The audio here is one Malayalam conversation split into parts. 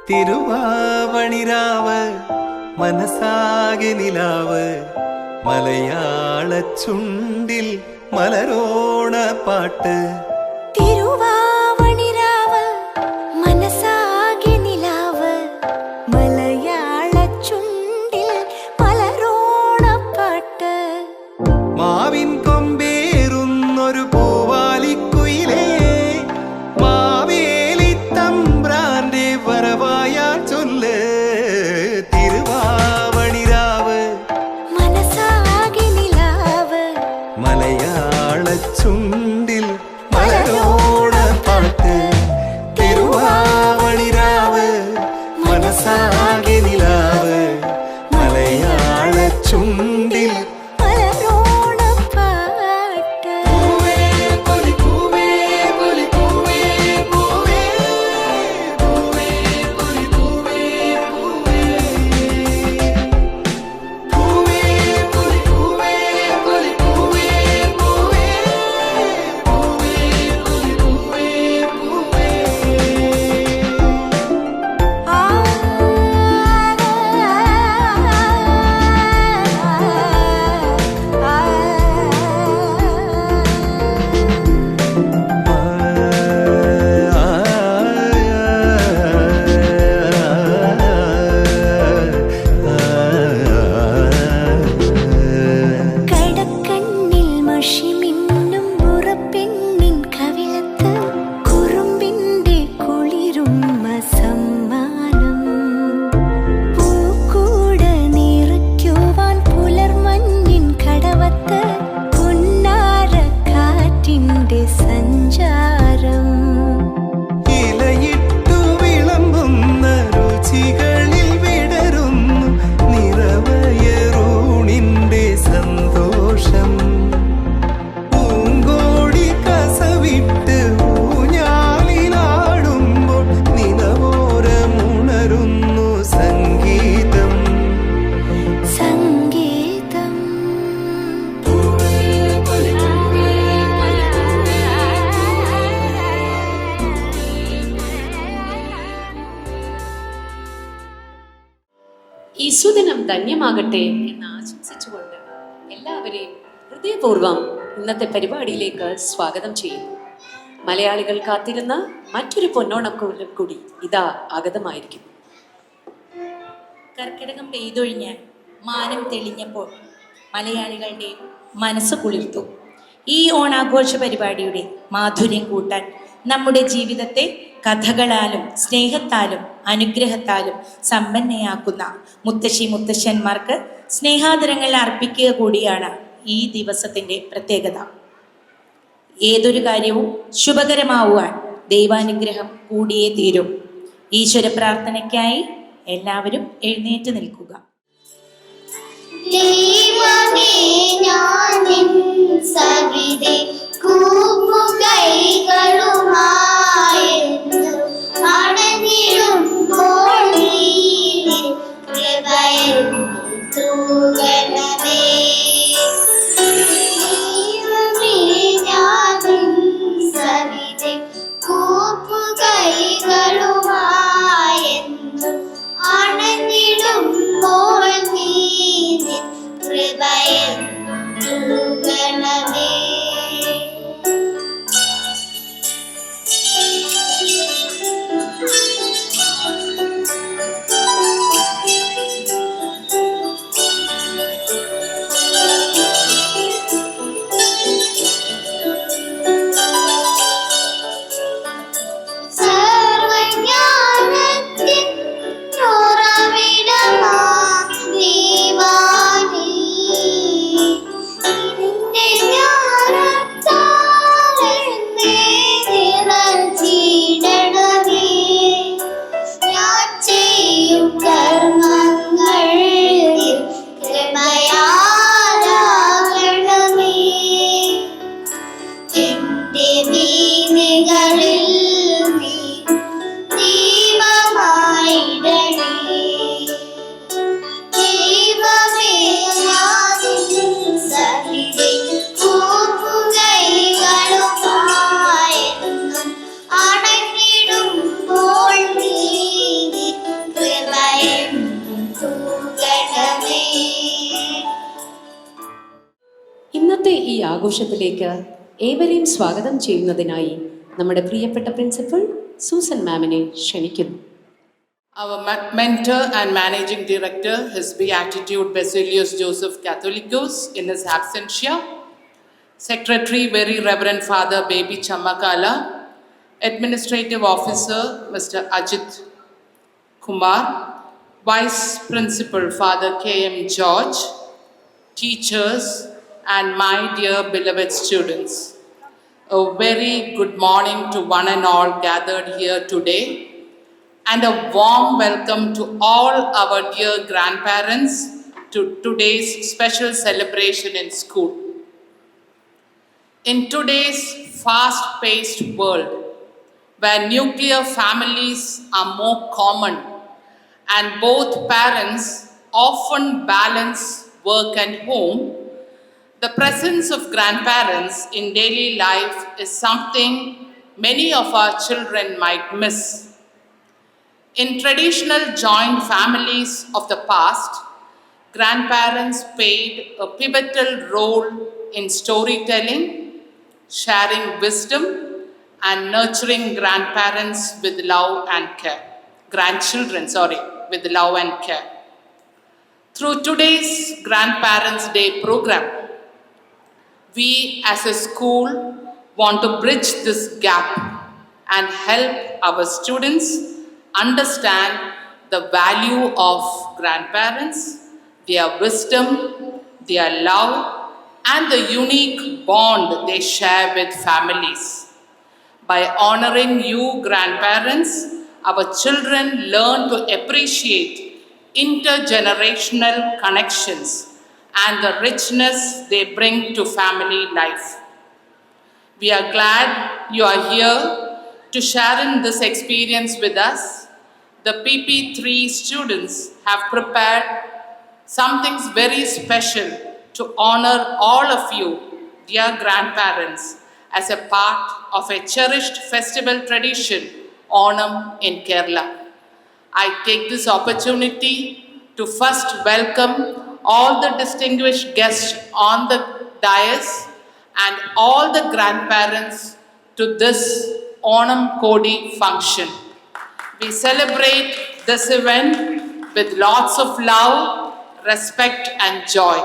തിരുവാവണിരാവ് മനസാകെ നിലാവ് മലയാള ചുണ്ടിൽ മലരോണ പാട്ട്. തിരുവാവണിരാവ് മനസാകെ നിലാവ് മലയാള ചുണ്ടിൽ മലരോണ പാട്ട്. മാവിൻ കൊമ്പേറുന്നൊരു പൂവാലിക്കുയിലേ മാവേലി തമ്പ്രാന്റെ വരവായാൽ ചൊല്ല്. തിരുവാവണിരാവ് മനസാകെ നിലാവ് മലയാള ചുണ്ടിൽ മലരോണ പാട്ട്. തിരുവാവണിരാവ് മനസാകെ നിലാവ് മലയാള ചുണ്ടിൽ മലരോണ പാട്ട്. പൂവേ പൊലി പൂവേ പൊലി പൂവേ പൂവേ പൂവേ പൊലി പൂവേ പൂവേ പൂവേ പൊലി പൂവേ പൊലി പൂവേ പൂവേ പൂവേ പൊലി പൂവേ പൂവേ. ആ കടക്കണ്ണിൽ മഷി മിന്നും മുറപ്പെണ്ണിൻ കവിളത്ത് കുറുമ്പിന്റെ കുളിരുമ്മ സമ്മാനം. പൂക്കൂട നിറയ്ക്കുവാൻ പുലർമഞ്ഞിൻ കടവത്ത് പുന്നാരക്കാറ്റിന്റെ സഞ്ചാരം. ഇലയിട്ടു വിളമ്പുന്ന രുചികളിൽ വിടരുന്നു നിറവയറൂണിന്റെ സന്തോഷം. പൂങ്കോടി കസവിട്ട് ഊഞ്ഞാലിലാടുമ്പോൾ നിലവോരമുണരുന്നു സംഗീതം. സംഗീതം. ഈ സുദിനം ധന്യമാകട്ടെ എന്ന് ആശംസിച്ചുകൊണ്ട് എല്ലാവരെയും ഹൃദയപൂർവ്വം ഇന്നത്തെ പരിപാടിയിലേക്ക് സ്വാഗതം ചെയ്യുന്നു. മലയാളികൾ കാത്തിരുന്ന മറ്റൊരു പൊന്നോണക്കൂലം കൂടി ഇതാ ആഗതമായിരിക്കും. കർക്കിടകം പെയ്തൊഴിഞ്ഞ് മാനം തെളിഞ്ഞപ്പോൾ മലയാളികളുടെ മനസ്സ് കുളിർത്തു. ഈ ഓണാഘോഷ പരിപാടിയുടെ മാധുര്യം കൂട്ടാൻ നമ്മുടെ ജീവിതത്തെ കഥകളാലും സ്നേഹത്താലും അനുഗ്രഹത്താലും സമ്പന്നയാക്കുന്ന മുത്തശ്ശി മുത്തശ്ശന്മാർക്ക് സ്നേഹാദരങ്ങൾ അർപ്പിക്കുക കൂടിയാണ് ഈ ദിവസത്തിൻ്റെ പ്രത്യേകത. ഏതൊരു കാര്യവും ശുഭകരമാവുവാൻ ദൈവാനുഗ്രഹം കൂടിയേ തീരും. ഈശ്വര പ്രാർത്ഥനയ്ക്കായി എല്ലാവരും എഴുന്നേറ്റ് നിൽക്കുക. ദൈവമേ ഞാൻ നിൻ സവിധേ കൂപ്പുകൈകളുമായെന്നും അണഞ്ഞിടുമ്പോൾ നീ നിൻ കൃപയിൽ തൂകണമേ. ദൈവമേ ഞാൻ നിൻ സവിധേ കൂപ്പുകൈകളുമായെന്നും അണഞ്ഞിടുമ്പോൾ നീ നിൻ കൃപയിൽ തൂകണമേ. ഇന്നത്തെ ഈ ആഘോഷത്തിലേക്ക് ഏവരെയും സ്വാഗതം ചെയ്യുന്നതിനായി നമ്മുടെ പ്രിയപ്പെട്ട പ്രിൻസിപ്പൽ സൂസൻ മാമിനെ ക്ഷണിക്കുന്നു. Our mentor and managing director, His Beatitude Basilius Joseph Catholicos, in his absentia, Secretary, Very Reverend Father Baby Chammakala, Administrative Officer, Mr. Ajit Kumar, Vice Principal, Father K.M. George, teachers, and my dear beloved students. A very good morning to one and all gathered here today, and a warm welcome to all our dear grandparents to today's special celebration in school. In today's fast-paced world, where nuclear families are more common and both parents often balance work and home, the presence of grandparents in daily life is something many of our children might miss. In traditional joint families of the past, grandparents played a pivotal role in storytelling, sharing wisdom, and nurturing grandparents with love and care. Grandchildren, with love and care. Through today's Grandparents' Day program, we as a school want to bridge this gap and help our students understand the value of grandparents, their wisdom, their love, and the unique bond they share with families. By honoring you, grandparents, our children learn to appreciate intergenerational connections and the richness they bring to family life. We are glad you are here to share in this experience with us. The PP3 students have prepared something very special to honor all of you, dear grandparents, as a part of a cherished festival tradition, Onam in Kerala. I take this opportunity to first welcome all the distinguished guests on the dais and all the grandparents to this Onam Kodi function. We celebrate this event with lots of love, respect, and joy.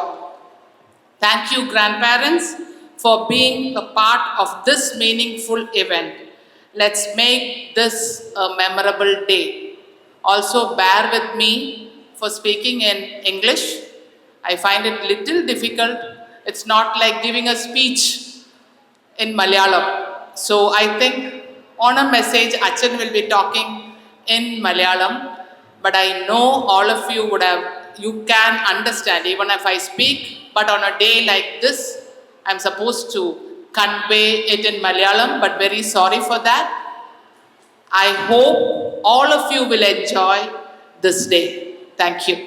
Thank you, grandparents, for being a part of this meaningful event. Let's make this a memorable day. Also, bear with me for speaking in English. I find it little difficult. It's not like giving a speech in Malayalam. So I think on a message, Achan will be talking in Malayalam, but I know all of you can understand even if I speak, but on a day like this, I'm supposed to convey it in Malayalam, but very sorry for that. I hope all of you will enjoy this day. Thank you.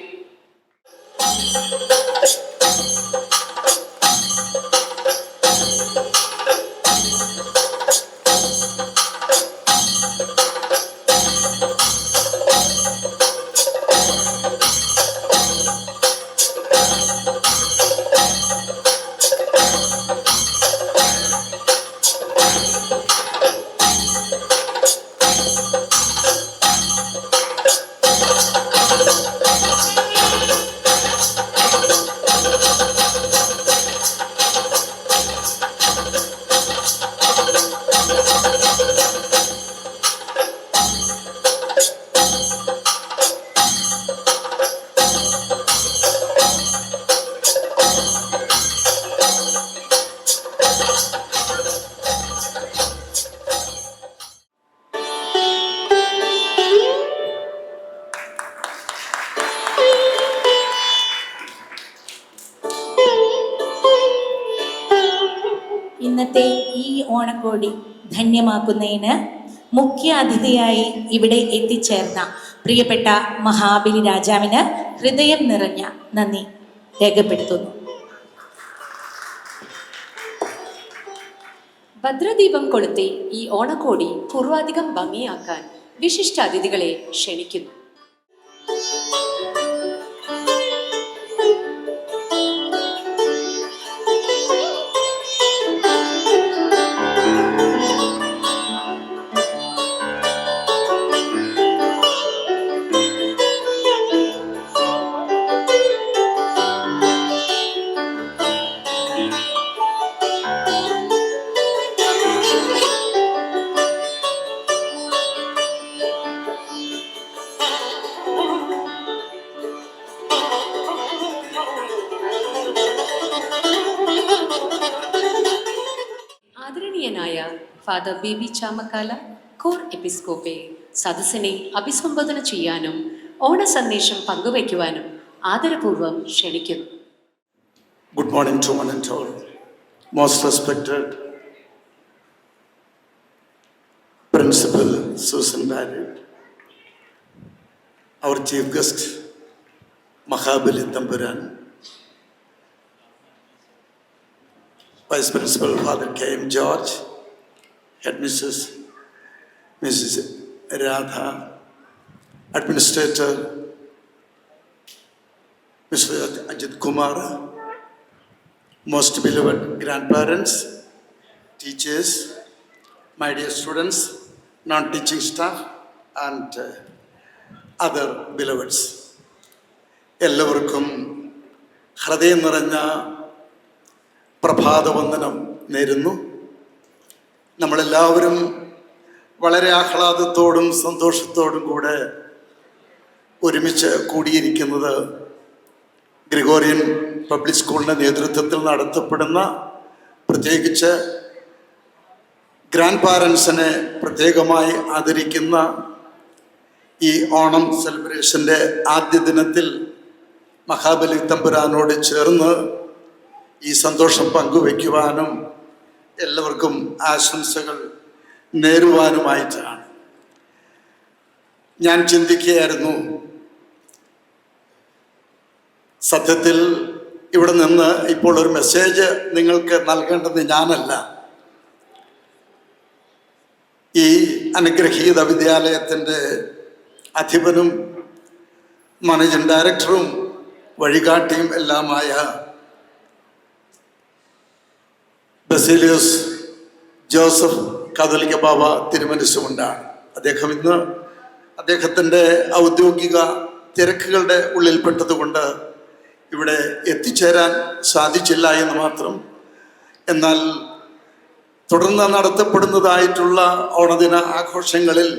ഇന്നത്തെ ഈ ഓണക്കോടി ധന്യമാക്കുന്നതിന് മുഖ്യ അതിഥിയായി ഇവിടെ എത്തിച്ചേർന്ന പ്രിയപ്പെട്ട മഹാബലി രാജാവിന് ഹൃദയം നിറഞ്ഞ നന്ദി രേഖപ്പെടുത്തുന്നു. ഭദ്രദീപം കൊളുത്തി ഈ ഓണക്കോടി പൂർവാധികം ഭംഗിയാക്കാൻ വിശിഷ്ട അതിഥികളെ ക്ഷണിക്കുന്നു. ആദരണീയനായ ഫാദർ ബേബി ചാമക്കാല കോർ എപ്പിസ്കോപ്പെ സദസ്സിനെ അഭിസംബോധന ചെയ്യാനും ഓണ സന്ദേശം പങ്കുവയ്ക്കുവാനും ആദരപൂർവ്വം ക്ഷണിക്കുന്നു. Good morning to one and all. Most respected Principal Susan Barrett, our chief guest Mahabali Tamburan, Vice Principal Father K.M. George, Headmistress Mrs. Radha, Administrator Mr. Ajit Kumar, most beloved grandparents, teachers, my dear students, non-teaching staff, and other beloveds. എല്ലാവർക്കും ഹൃദയം നിറഞ്ഞ പ്രഭാതവന്ദനം നേരുന്നു. നമ്മളെല്ലാവരും വളരെ ആഹ്ലാദത്തോടും സന്തോഷത്തോടും കൂടെ ഒരുമിച്ച് കൂടിയിരിക്കുന്നത് ഗ്രിഗോറിയൻ പബ്ലിക് സ്കൂളിൻ്റെ നേതൃത്വത്തിൽ നടത്തപ്പെടുന്ന, പ്രത്യേകിച്ച് ഗ്രാൻഡ് പാരൻസിനെ പ്രത്യേകമായി ആദരിക്കുന്ന ഈ ഓണം സെലിബ്രേഷൻ്റെ ആദ്യ ദിനത്തിൽ മഹാബലി തമ്പുരാനോട് ചേർന്ന് ഈ സന്തോഷം പങ്കുവയ്ക്കുവാനും എല്ലാവർക്കും ആശംസകൾ നേരുവാനുമായിട്ടാണ്. ഞാൻ ചിന്തിക്കുകയായിരുന്നു, സത്യത്തിൽ ഇവിടെ നിന്ന് ഇപ്പോൾ ഒരു മെസ്സേജ് നിങ്ങൾക്ക് നൽകേണ്ടത് ഞാനല്ല, ഈ അനുഗ്രഹീത വിദ്യാലയത്തിൻ്റെ അധിപനും മാനേജിംഗ് ഡയറക്ടറും വഴികാട്ടിയും എല്ലാമായ ബസേലിയോസ് ജോസഫ് കാതോലിക്ക ബാബ തിരുമനസ്സുകൊണ്ടാണ്. അദ്ദേഹം ഇന്ന് അദ്ദേഹത്തിൻ്റെ ഔദ്യോഗിക തിരക്കുകളുടെ ഉള്ളിൽപ്പെട്ടതുകൊണ്ട് ഇവിടെ എത്തിച്ചേരാൻ സാധിച്ചില്ല എന്ന് മാത്രം. എന്നാൽ തുടർന്ന് നടത്തപ്പെടുന്നതായിട്ടുള്ള ഓണദിന ആഘോഷങ്ങളിൽ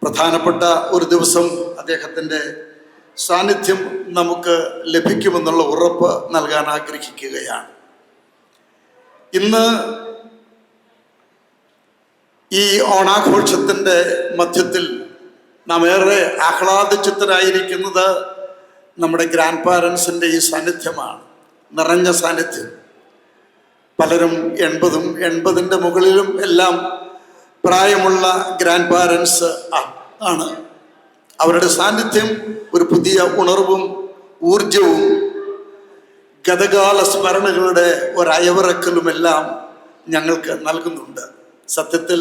പ്രധാനപ്പെട്ട ഒരു ദിവസം അദ്ദേഹത്തിൻ്റെ സാന്നിധ്യം നമുക്ക് ലഭിക്കുമെന്നുള്ള ഉറപ്പ് നൽകാൻ ആഗ്രഹിക്കുകയാണ്. ഇന്ന് ഈ ഓണാഘോഷത്തിൻ്റെ മധ്യത്തിൽ നാം ഏറെ ആഹ്ലാദചിത്തരായിരിക്കുന്നത് നമ്മുടെ ഗ്രാൻഡ് പാരൻസിൻ്റെ ഈ സാന്നിധ്യമാണ്, നിറഞ്ഞ സാന്നിധ്യം. പലരും 80 മുകളിലും എല്ലാം പ്രായമുള്ള ഗ്രാൻഡ് പാരൻസ് ആണ്. അവരുടെ സാന്നിധ്യം ഒരു പുതിയ ഉണർവും ഊർജവും ഗതകാല സ്മരണകളുടെ ഒരയവിറക്കലുമെല്ലാം ഞങ്ങൾക്ക് നൽകുന്നുണ്ട്. സത്യത്തിൽ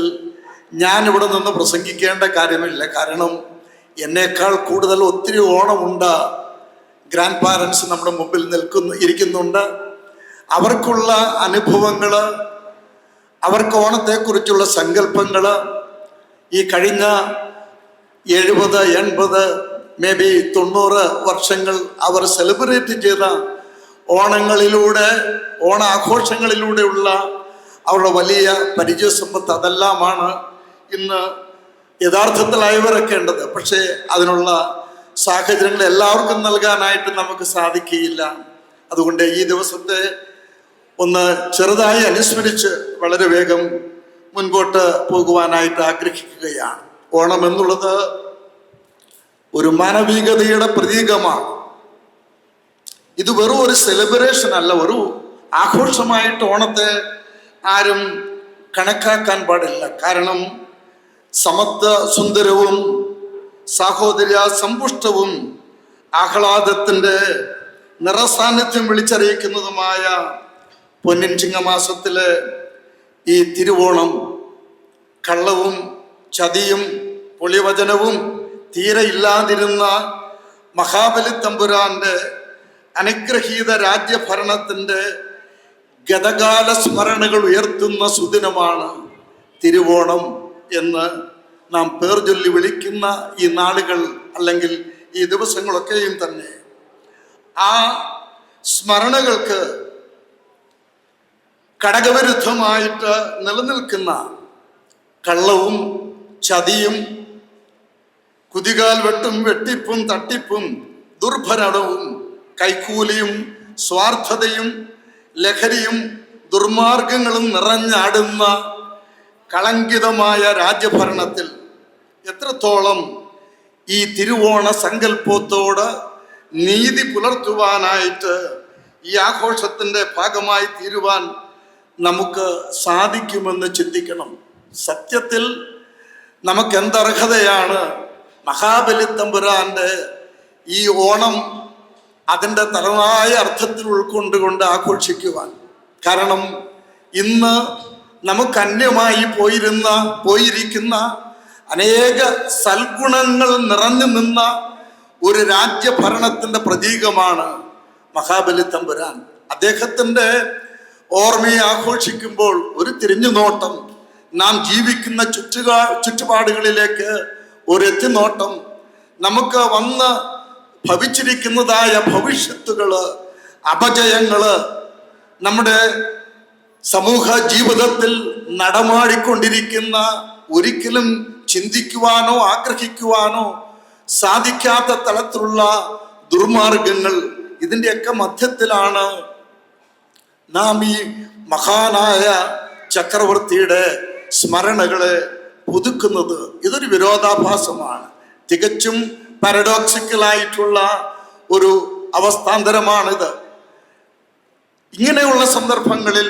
ഞാനിവിടെ നിന്ന് പ്രസംഗിക്കേണ്ട കാര്യമില്ല, കാരണം എന്നേക്കാൾ കൂടുതൽ ഒത്തിരി ഓണമുണ്ട് ഗ്രാൻഡ് പാരൻസ് നമ്മുടെ മുമ്പിൽ ഇരിക്കുന്നുണ്ട്. അവർക്കുള്ള അനുഭവങ്ങൾ, അവർക്ക് ഓണത്തെക്കുറിച്ചുള്ള സങ്കല്പങ്ങൾ, ഈ കഴിഞ്ഞ 70, 80, മേ ബി 90 വർഷങ്ങൾ അവർ സെലിബ്രേറ്റ് ചെയ്ത ഓണങ്ങളിലൂടെ, ഓണാഘോഷങ്ങളിലൂടെയുള്ള അവരുടെ വലിയ പരിചയസമ്പത്ത്, അതെല്ലാമാണ് ഇന്ന് യഥാർത്ഥത്തിൽ അയവിറക്കേണ്ടത്. പക്ഷേ അതിനുള്ള സാഹചര്യങ്ങൾ എല്ലാവർക്കും നൽകാനായിട്ട് നമുക്ക് സാധിക്കുകയില്ല. അതുകൊണ്ട് ഈ ദിവസത്തെ ഒന്ന് ചെറുതായി അനുസ്മരിച്ച് വളരെ വേഗം മുൻപോട്ട് പോകുവാനായിട്ട് ആഗ്രഹിക്കുകയാണ്. ഓണം എന്നുള്ളത് ഒരു മാനവികതയുടെ പ്രതീകമാണ്. ഇത് വെറും ഒരു സെലിബ്രേഷൻ അല്ല, ഒരു ആഘോഷമായിട്ട് ഓണത്തെ ആരും കണക്കാക്കാൻ പാടില്ല. കാരണം സമത്വ സുന്ദരവും സാഹോദര്യ സമ്പുഷ്ടവും ആഹ്ലാദത്തിൻ്റെ നിറസാന്നിധ്യം വിളിച്ചറിയിക്കുന്നതുമായ പൊന്നിൻ ചിങ്ങമാസത്തിലെ ഈ തിരുവോണം കള്ളവും ചതിയും പൊളിവചനവും തീരെ ഇല്ലാതിരുന്ന മഹാബലി തമ്പുരാന്റെ അനുഗ്രഹീത രാജ്യഭരണത്തിൻ്റെ ഗതകാല സ്മരണകൾ ഉയർത്തുന്ന സുദിനമാണ് തിരുവോണം എന്ന് നാം പേർ ചൊല്ലി വിളിക്കുന്ന ഈ നാളുകൾ, അല്ലെങ്കിൽ ഈ ദിവസങ്ങളൊക്കെയും തന്നെ ആ സ്മരണകൾക്ക് ഘടകവിരുദ്ധമായിട്ട് നിലനിൽക്കുന്ന കള്ളവും ചതിയും കുതികാൽ വെട്ടും വെട്ടിപ്പും തട്ടിപ്പും ദുർഭരണവും കൈക്കൂലിയും സ്വാർത്ഥതയും ലഹരിയും ദുർമാർഗങ്ങളും നിറഞ്ഞാടുന്ന കളങ്കിതമായ രാജ്യഭരണത്തിൽ എത്രത്തോളം ഈ തിരുവോണ സങ്കല്പത്തോട് നീതി പുലർത്തുവാനായിട്ട് ഈ ആഘോഷത്തിൻ്റെ ഭാഗമായി തീരുവാൻ നമുക്ക് സാധിക്കുമെന്ന് ചിന്തിക്കണം. സത്യത്തിൽ നമുക്ക് എന്തർഹതയാണ് മഹാബലി തമ്പുരാൻ്റെ ഈ ഓണം അതിൻ്റെ തനതായ അർത്ഥത്തിൽ ഉൾക്കൊണ്ടുകൊണ്ട് ആഘോഷിക്കുവാൻ? കാരണം ഇന്ന് നമുക്ക് അന്യമായി പോയിരിക്കുന്ന അനേക സൽഗുണങ്ങൾ നിറഞ്ഞു നിന്ന ഒരു രാജ്യഭരണത്തിൻ്റെ പ്രതീകമാണ് മഹാബലി തമ്പുരാൻ. അദ്ദേഹത്തിൻ്റെ ഓർമ്മയെ ആഘോഷിക്കുമ്പോൾ ഒരു തിരിഞ്ഞുനോട്ടം, നാം ജീവിക്കുന്ന ചുറ്റുപാടുകളിലേക്ക് ഒരു എത്തിനോട്ടം, നമുക്ക് വന്ന് ഭവിച്ചിരിക്കുന്നതായ ഭവിഷ്യത്തുകള്, അപജയങ്ങള്, നമ്മുടെ സമൂഹ ജീവിതത്തിൽ നടമാടിക്കൊണ്ടിരിക്കുന്ന ഒരിക്കലും ചിന്തിക്കുവാനോ ആഗ്രഹിക്കുവാനോ സാധിക്കാത്ത തലത്തിലുള്ള ദുർമാർഗങ്ങൾ, ഇതിൻ്റെയൊക്കെ മധ്യത്തിലാണ് നാം ഈ മഹാനായ ചക്രവർത്തിയുടെ സ്മരണകളെ പുതുക്കുന്നത്. ഇതൊരു വിരോധാഭാസമാണ്, തികച്ചും പാരഡോക്സിക്കലായിട്ടുള്ള ഒരു അവസ്ഥാന്തരമാണിത്. ഇങ്ങനെയുള്ള സന്ദർഭങ്ങളിൽ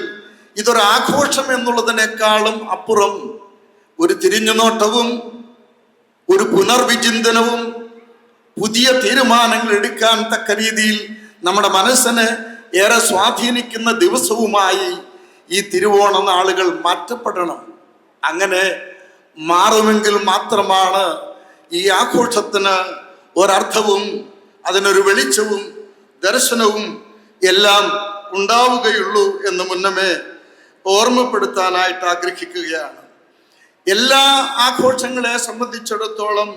ഇതൊരു ആഘോഷം എന്നുള്ളതിനേക്കാളും അപ്പുറം ഒരു തിരിഞ്ഞുനോട്ടവും ഒരു പുനർവിചിന്തനവും പുതിയ തീരുമാനങ്ങൾ എടുക്കാൻ തക്ക രീതിയിൽ നമ്മുടെ മനസ്സിനെ ഏറെ സ്വാധീനിക്കുന്ന ദിവസവുമായി ഈ തിരുവോണ നാളുകൾ മാറ്റപ്പെടണം. അങ്ങനെ മാറുമെങ്കിൽ മാത്രമാണ് ഈ ആഘോഷത്തിന് ഒരർത്ഥവും അതിനൊരു വെളിച്ചവും ദർശനവും എല്ലാം ഉണ്ടാവുകയുള്ളൂ എന്ന് മുന്നമേ ഓർമ്മപ്പെടുത്താനായിട്ട് ആഗ്രഹിക്കുകയാണ്. എല്ലാ ആഘോഷങ്ങളെ സംബന്ധിച്ചിടത്തോളം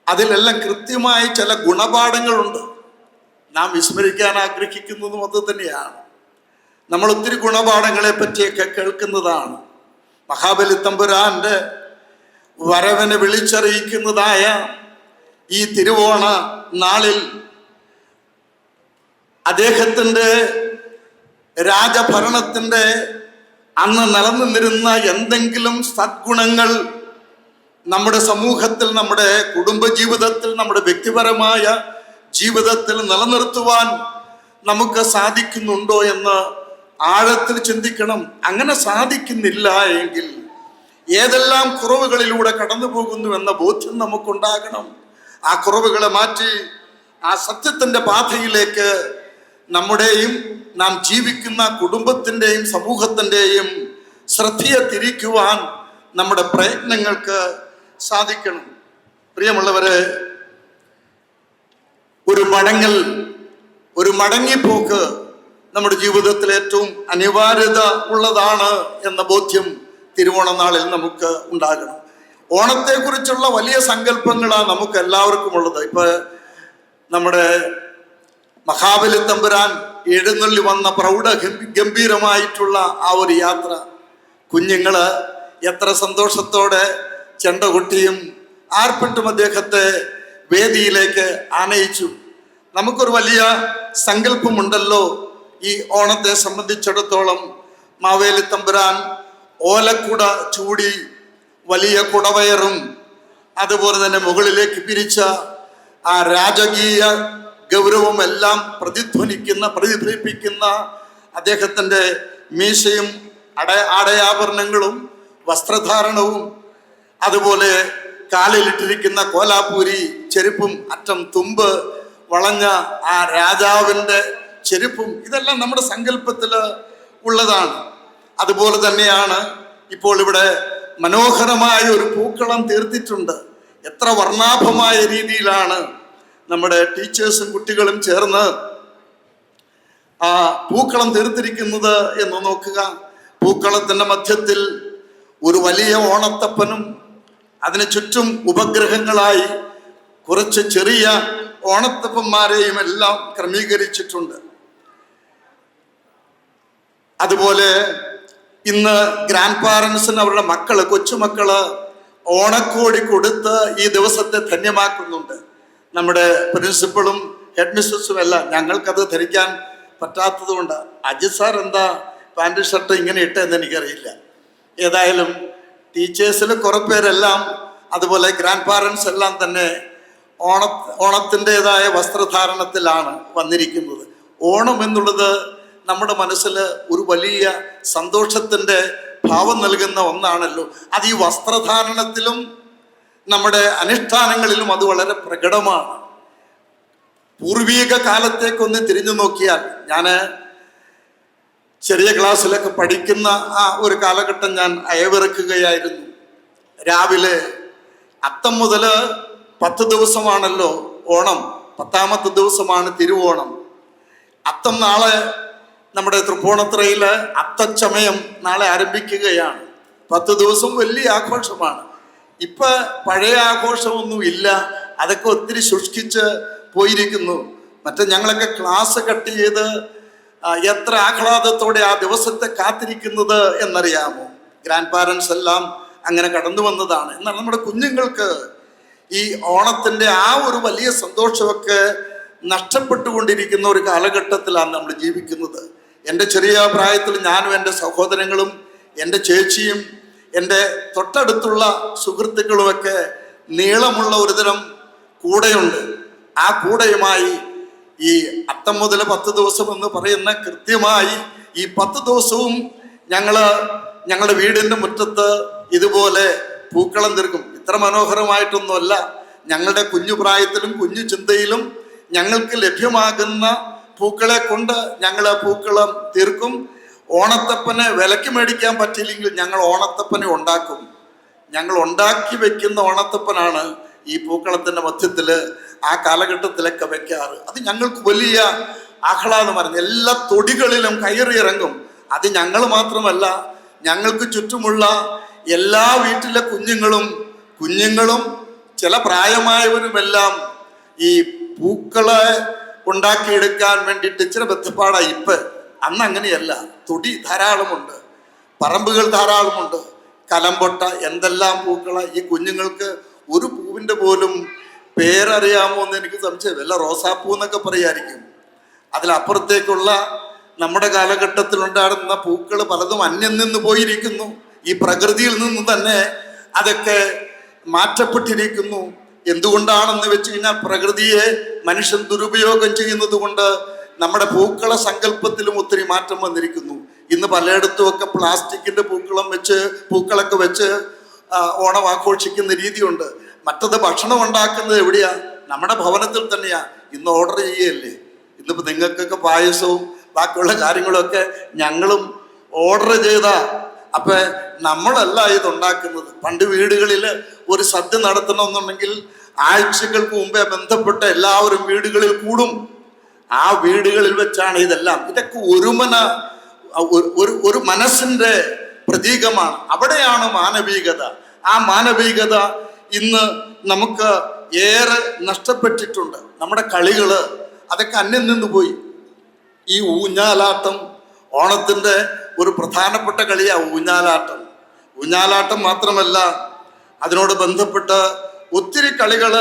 അതിലെല്ലാം കൃത്യമായി ചില ഗുണപാഠങ്ങളുണ്ട്. നാം വിസ്മരിക്കാൻ ആഗ്രഹിക്കുന്നതും അത് തന്നെയാണ്. നമ്മൾ ഒത്തിരി ഗുണപാഠങ്ങളെ പറ്റിയൊക്കെ കേൾക്കുന്നതാണ്. മഹാബലി തമ്പുരാന്റെ വരവിനെ വിളിച്ചറിയിക്കുന്നതായ ഈ തിരുവോണ നാളിൽ അദ്ദേഹത്തിൻ്റെ രാജഭരണത്തിൻ്റെ അന്ന് നിലനിന്നിരുന്ന എന്തെങ്കിലും സദ്ഗുണങ്ങൾ നമ്മുടെ സമൂഹത്തിൽ, നമ്മുടെ കുടുംബജീവിതത്തിൽ, നമ്മുടെ വ്യക്തിപരമായ ജീവിതത്തിൽ നിലനിർത്തുവാൻ നമുക്ക് സാധിക്കുന്നുണ്ടോ എന്ന് ആഴത്തിൽ ചിന്തിക്കണം. അങ്ങനെ സാധിക്കുന്നില്ല എങ്കിൽ ഏതെല്ലാം കുറവുകളിലൂടെ കടന്നു പോകുന്നു എന്ന ബോധ്യം നമുക്കുണ്ടാകണം. ആ കുറവുകളെ മാറ്റി ആ സത്യത്തിൻ്റെ പാതയിലേക്ക് നമ്മുടെയും നാം ജീവിക്കുന്ന കുടുംബത്തിൻ്റെയും സമൂഹത്തിൻ്റെയും ശ്രദ്ധയെ തിരിക്കുവാൻ നമ്മുടെ പ്രയത്നങ്ങൾക്ക് സാധിക്കണം. പ്രിയമുള്ളവരെ, ഒരു മടങ്ങിപ്പോക്ക് നമ്മുടെ ജീവിതത്തിൽ ഏറ്റവും അനിവാര്യത ഉള്ളതാണ് എന്ന ബോധ്യം തിരുവോണനാളിൽ നമുക്ക് ഉണ്ടാകണം. ഓണത്തെക്കുറിച്ചുള്ള വലിയ സങ്കല്പങ്ങളാണ് നമുക്ക് എല്ലാവർക്കും ഉള്ളത്. ഇപ്പൊ നമ്മുടെ മഹാബലി തമ്പുരാൻ എഴുന്നള്ളി വന്ന ഗംഭീരമായിട്ടുള്ള ആ ഒരു യാത്ര, കുഞ്ഞുങ്ങള് എത്ര സന്തോഷത്തോടെ ചെണ്ട കൊട്ടിയും ആർപ്പിട്ടും അദ്ദേഹത്തെ വേദിയിലേക്ക് ആനയിച്ചു. നമുക്കൊരു വലിയ സങ്കല്പമുണ്ടല്ലോ ഈ ഓണത്തെ സംബന്ധിച്ചിടത്തോളം. മാവേലി തമ്പുരാൻ ഓലക്കുട ചൂടി വലിയ കുടവയറും അതുപോലെ തന്നെ മുകളിലേക്ക് പിരിച്ച ആ രാജകീയ ഗൗരവം എല്ലാം പ്രതിഫലിപ്പിക്കുന്ന അദ്ദേഹത്തിൻ്റെ മീശയും ആടയാഭരണങ്ങളും വസ്ത്രധാരണവും അതുപോലെ കാലിലിട്ടിരിക്കുന്ന കോലാപ്പൂരി ചെരുപ്പും അറ്റം തുമ്പ് വളഞ്ഞ ആ രാജാവിൻ്റെ ചെരുപ്പും ഇതെല്ലാം നമ്മുടെ സങ്കല്പത്തിൽ ഉള്ളതാണ്. അതുപോലെ തന്നെയാണ് ഇപ്പോൾ ഇവിടെ മനോഹരമായ ഒരു പൂക്കളം തീർത്തിട്ടുണ്ട്. എത്ര വർണ്ണാഭമായ രീതിയിലാണ് നമ്മുടെ ടീച്ചേഴ്സും കുട്ടികളും ചേർന്ന് ആ പൂക്കളം തീർത്തിരിക്കുന്നത് എന്ന് നോക്കുക. പൂക്കളത്തിൻ്റെ മധ്യത്തിൽ ഒരു വലിയ ഓണത്തപ്പനും അതിന് ചുറ്റും ഉപഗ്രഹങ്ങളായി കുറച്ച് ചെറിയ ഓണത്തപ്പന്മാരെയും എല്ലാം ക്രമീകരിച്ചിട്ടുണ്ട്. അതുപോലെ ഇന്ന് ഗ്രാൻഡ് പാരൻസിന് അവരുടെ കൊച്ചുമക്കള് ഓണക്കോടി കൊടുത്ത് ഈ ദിവസത്തെ ധന്യമാക്കുന്നുണ്ട്. നമ്മുടെ പ്രിൻസിപ്പളും ഹെഡ് മിസ്സസും എല്ലാം ഞങ്ങൾക്കത് ധരിക്കാൻ പറ്റാത്തത് കൊണ്ട്. അജിത് സാർ എന്താ പാൻറ് ഷർട്ട് ഇങ്ങനെ ഇട്ടെന്ന് എനിക്കറിയില്ല. ഏതായാലും ടീച്ചേഴ്സിൽ കുറേ പേരെല്ലാം അതുപോലെ ഗ്രാൻഡ് പാരൻസ് എല്ലാം തന്നെ ഓണത്തിൻ്റെതായ വസ്ത്രധാരണത്തിലാണ് വന്നിരിക്കുന്നത്. ഓണം എന്നുള്ളത് നമ്മുടെ മനസ്സിൽ ഒരു വലിയ സന്തോഷത്തിൻ്റെ ഭാവം നൽകുന്ന ഒന്നാണല്ലോ. അത് ഈ വസ്ത്രധാരണത്തിലും നമ്മുടെ അനുഷ്ഠാനങ്ങളിലും അത് വളരെ പ്രകടമാണ്. പൂർവീക കാലത്തേക്കൊന്ന് തിരിഞ്ഞു നോക്കിയാൽ, ഞാൻ ചെറിയ ക്ലാസ്സിലൊക്കെ പഠിക്കുന്ന ആ ഒരു കാലഘട്ടം ഞാൻ അയവിറക്കുകയായിരുന്നു. രാവിലെ അത്തം മുതൽ 10 ദിവസമാണല്ലോ ഓണം. 10ാമത്തെ ദിവസമാണ് തിരുവോണം. അത്തം നാളെ നമ്മുടെ തൃപ്പൂണിത്തുറയിൽ അത്തച്ചമയം നാളെ ആരംഭിക്കുകയാണ്. 10 ദിവസം വലിയ ആഘോഷമാണ്. ഇപ്പം പഴയ ആഘോഷമൊന്നും ഇല്ല, അതൊക്കെ ഒത്തിരി ശുഷ്കിച്ച് പോയിരിക്കുന്നു. മറ്റേ ഞങ്ങളൊക്കെ ക്ലാസ് കട്ട് ചെയ്ത് എത്ര ആഹ്ലാദത്തോടെ ആ ദിവസത്തെ കാത്തിരിക്കുന്നത് എന്നറിയാമോ? ഗ്രാൻഡ് പാരൻസ് എല്ലാം അങ്ങനെ കടന്നു വന്നതാണ്. എന്നാൽ നമ്മുടെ കുഞ്ഞുങ്ങൾക്ക് ഈ ഓണത്തിൻ്റെ ആ ഒരു വലിയ സന്തോഷമൊക്കെ നഷ്ടപ്പെട്ടുകൊണ്ടിരിക്കുന്ന ഒരു കാലഘട്ടത്തിലാണ് നമ്മൾ ജീവിക്കുന്നത്. എൻ്റെ ചെറിയ പ്രായത്തിൽ ഞാനും എൻ്റെ സഹോദരങ്ങളും എൻ്റെ ചേച്ചിയും എൻ്റെ തൊട്ടടുത്തുള്ള സുഹൃത്തുക്കളുമൊക്കെ നീളമുള്ള ഒരുതരം കൂടയുണ്ട്. ആ കൂടയുമായി ഈ അത്തം മുതൽ 10 ദിവസം എന്ന് പറയുന്ന കൃത്യമായി ഈ 10 ദിവസവും ഞങ്ങളുടെ വീടിൻ്റെ മുറ്റത്ത് ഇതുപോലെ പൂക്കളം തീർക്കും. ഇത്ര മനോഹരമായിട്ടൊന്നുമല്ല, ഞങ്ങളുടെ കുഞ്ഞു പ്രായത്തിലും കുഞ്ഞു ചിന്തയിലും ഞങ്ങൾക്ക് ലഭ്യമാകുന്ന പൂക്കളെ കൊണ്ട് ഞങ്ങൾ പൂക്കളം തീർക്കും. ഓണത്തപ്പനെ വിലക്ക് മേടിക്കാൻ പറ്റിയില്ലെങ്കിൽ ഞങ്ങൾ ഓണത്തപ്പനെ ഉണ്ടാക്കും. ഞങ്ങൾ ഉണ്ടാക്കി വെക്കുന്ന ഓണത്തപ്പനാണ് ഈ പൂക്കളത്തിൻ്റെ മധ്യത്തിൽ ആ കാലഘട്ടത്തിലൊക്കെ വെക്കാറ്. അത് ഞങ്ങൾക്ക് വലിയ ആഹ്ലാദമായിരുന്നു. എല്ലാ തൊടികളിലും കയറിയിറങ്ങും. അത് ഞങ്ങൾ മാത്രമല്ല, ഞങ്ങൾക്ക് ചുറ്റുമുള്ള എല്ലാ വീട്ടിലെ കുഞ്ഞുങ്ങളും ചില പ്രായമായവരുമെല്ലാം ഈ പൂക്കളെ ഉണ്ടാക്കിയെടുക്കാൻ വേണ്ടിയിട്ട് ഇച്ചിരി ബന്ധപ്പാടായി. ഇപ്പം അന്ന് അങ്ങനെയല്ല. തൊടി ധാരാളമുണ്ട്, പറമ്പുകൾ ധാരാളമുണ്ട്, കലമ്പൊട്ട എന്തെല്ലാം പൂക്കളാണ്. ഈ കുഞ്ഞുങ്ങൾക്ക് ഒരു പൂവിൻ്റെ പോലും പേരറിയാമോ എന്ന് എനിക്ക് സംശയം. വല്ല റോസാപ്പൂ എന്നൊക്കെ പറയായിരിക്കും. അതിലപ്പുറത്തേക്കുള്ള നമ്മുടെ കാലഘട്ടത്തിലുണ്ടായിരുന്ന പൂക്കൾ പലതും അന്യം നിന്ന് പോയിരിക്കുന്നു. ഈ പ്രകൃതിയിൽ നിന്ന് തന്നെ അതൊക്കെ മാറ്റപ്പെട്ടിരിക്കുന്നു. എന്തുകൊണ്ടാണെന്ന് വെച്ച് കഴിഞ്ഞാൽ പ്രകൃതിയെ മനുഷ്യൻ ദുരുപയോഗം ചെയ്യുന്നത് കൊണ്ട് നമ്മുടെ പൂക്കള സങ്കല്പത്തിലും ഒത്തിരി മാറ്റം വന്നിരിക്കുന്നു. ഇന്ന് പലയിടത്തുമൊക്കെ പ്ലാസ്റ്റിക്കിൻ്റെ പൂക്കളൊക്കെ വെച്ച് ഓണം ആഘോഷിക്കുന്ന രീതിയുണ്ട്. മറ്റത് ഭക്ഷണം ഉണ്ടാക്കുന്നത് എവിടെയാ? നമ്മുടെ ഭവനത്തിൽ തന്നെയാ. ഇന്ന് ഓർഡർ ചെയ്യല്ലേ. ഇന്നിപ്പോൾ നിങ്ങൾക്കൊക്കെ പായസവും ബാക്കിയുള്ള കാര്യങ്ങളൊക്കെ ഞങ്ങളും ഓർഡർ ചെയ്താ. അപ്പം നമ്മളല്ല ഇതുണ്ടാക്കുന്നത്. പണ്ട് വീടുകളിൽ ഒരു സദ്യ നടത്തണമെന്നുണ്ടെങ്കിൽ ആഴ്ചകൾക്ക് മുമ്പേ ബന്ധപ്പെട്ട എല്ലാവരും വീടുകളിൽ കൂടും. ആ വീടുകളിൽ വെച്ചാണ് ഇതെല്ലാം. ഇതൊക്കെ ഒരു മനസ്സിൻ്റെ പ്രതീകമാണ്. അവിടെയാണ് മാനവികത. ആ മാനവികത ഇന്ന് നമുക്ക് ഏറെ നഷ്ടപ്പെട്ടിട്ടുണ്ട്. നമ്മുടെ കളികൾ അതൊക്കെ അന്യം നിന്ന് പോയി. ഈ ഊഞ്ഞാലാട്ടം ഓണത്തിൻ്റെ ഒരു പ്രധാനപ്പെട്ട കളിയാണ് ഊഞ്ഞാലാട്ടം. ഊഞ്ഞാലാട്ടം മാത്രമല്ല, അതിനോട് ബന്ധപ്പെട്ട് ഒത്തിരി കളികൾ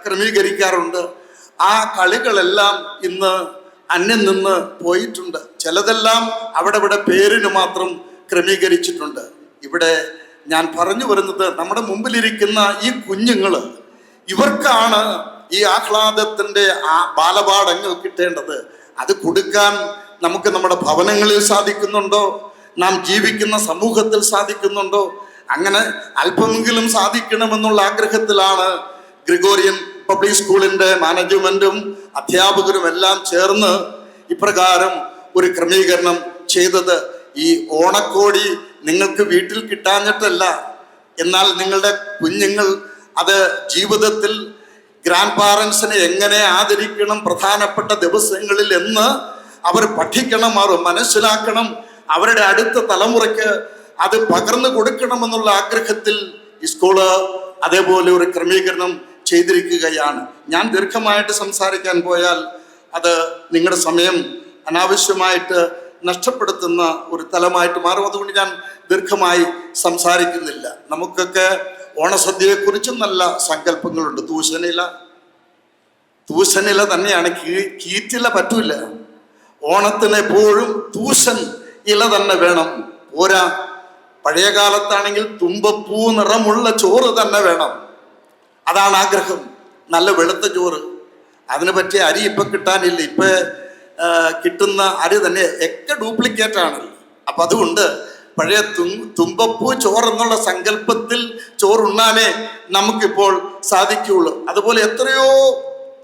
ക്രമീകരിക്കാറുണ്ട്. ആ കളികളെല്ലാം ഇന്ന് അന്യം നിന്ന് പോയിട്ടുണ്ട്. ചിലതെല്ലാം അവിടെ പേരിന് മാത്രം ക്രമീകരിച്ചിട്ടുണ്ട്. ഇവിടെ ഞാൻ പറഞ്ഞു വരുന്നത്, നമ്മുടെ മുമ്പിലിരിക്കുന്ന ഈ കുഞ്ഞുങ്ങൾ, ഇവർക്കാണ് ഈ ആഹ്ലാദത്തിൻ്റെ ആ ബാലപാഠങ്ങൾ കിട്ടേണ്ടത്. അത് കൊടുക്കാൻ നമുക്ക് നമ്മുടെ ഭവനങ്ങളിൽ സാധിക്കുന്നുണ്ടോ? നാം ജീവിക്കുന്ന സമൂഹത്തിൽ സാധിക്കുന്നുണ്ടോ? അങ്ങനെ അല്പമെങ്കിലും സാധിക്കണമെന്നുള്ള ആഗ്രഹത്തിലാണ് ഗ്രിഗോറിയൻ പബ്ലിക് സ്കൂളിൻ്റെ മാനേജ്മെൻറ്റും അധ്യാപകരും എല്ലാം ചേർന്ന് ഇപ്രകാരം ഒരു ക്രമീകരണം ചെയ്തത്. ഈ ഓണക്കോടി നിങ്ങൾക്ക് വീട്ടിൽ കിട്ടാഞ്ഞിട്ടല്ല, എന്നാൽ നിങ്ങളുടെ കുഞ്ഞുങ്ങൾ അത് ജീവിതത്തിൽ ഗ്രാൻഡ് പാരൻസിനെ എങ്ങനെ ആദരിക്കണം പ്രധാനപ്പെട്ട ദിവസങ്ങളിൽ എന്ന് അവർ പഠിക്കണം, അവർ മനസ്സിലാക്കണം. അവരുടെ അടുത്ത തലമുറയ്ക്ക് അത് പകർന്നു കൊടുക്കണമെന്നുള്ള ആഗ്രഹത്തിൽ ഈ സ്കൂള് അതേപോലെ ഒരു ക്രമീകരണം ചെയ്തിരിക്കുകയാണ്. ഞാൻ ദീർഘമായിട്ട് സംസാരിക്കാൻ പോയാൽ അത് നിങ്ങളുടെ സമയം അനാവശ്യമായിട്ട് നഷ്ടപ്പെടുത്തുന്ന ഒരു തലമായിട്ട് മാറും. അതുകൊണ്ട് ഞാൻ ദീർഘമായി സംസാരിക്കുന്നില്ല. നമുക്കൊക്കെ ഓണസദ്യയെക്കുറിച്ചും നല്ല സങ്കല്പങ്ങളുണ്ട്. തൂശനില തന്നെയാണ്, കീറ്റില പറ്റൂല. ഓണത്തിന് എപ്പോഴും തൂശൻ ഇല തന്നെ വേണം. പോരാ, പഴയ കാലത്താണെങ്കിൽ തുമ്പപ്പൂ നിറമുള്ള ചോറ് തന്നെ വേണം. അതാണ് ആഗ്രഹം, നല്ല വെളുത്ത ചോറ്. അതിന് പറ്റിയ അരി ഇപ്പം കിട്ടാനില്ല. ഇപ്പം കിട്ടുന്ന അരി തന്നെ ഒക്കെ ഡ്യൂപ്ലിക്കേറ്റ് ആണല്ലോ. അപ്പം അതുകൊണ്ട് പഴയ തുമ്പപ്പൂ ചോറെന്നുള്ള സങ്കല്പത്തിൽ ചോറുണ്ണാനേ നമുക്കിപ്പോൾ സാധിക്കുകയുള്ളൂ. അതുപോലെ എത്രയോ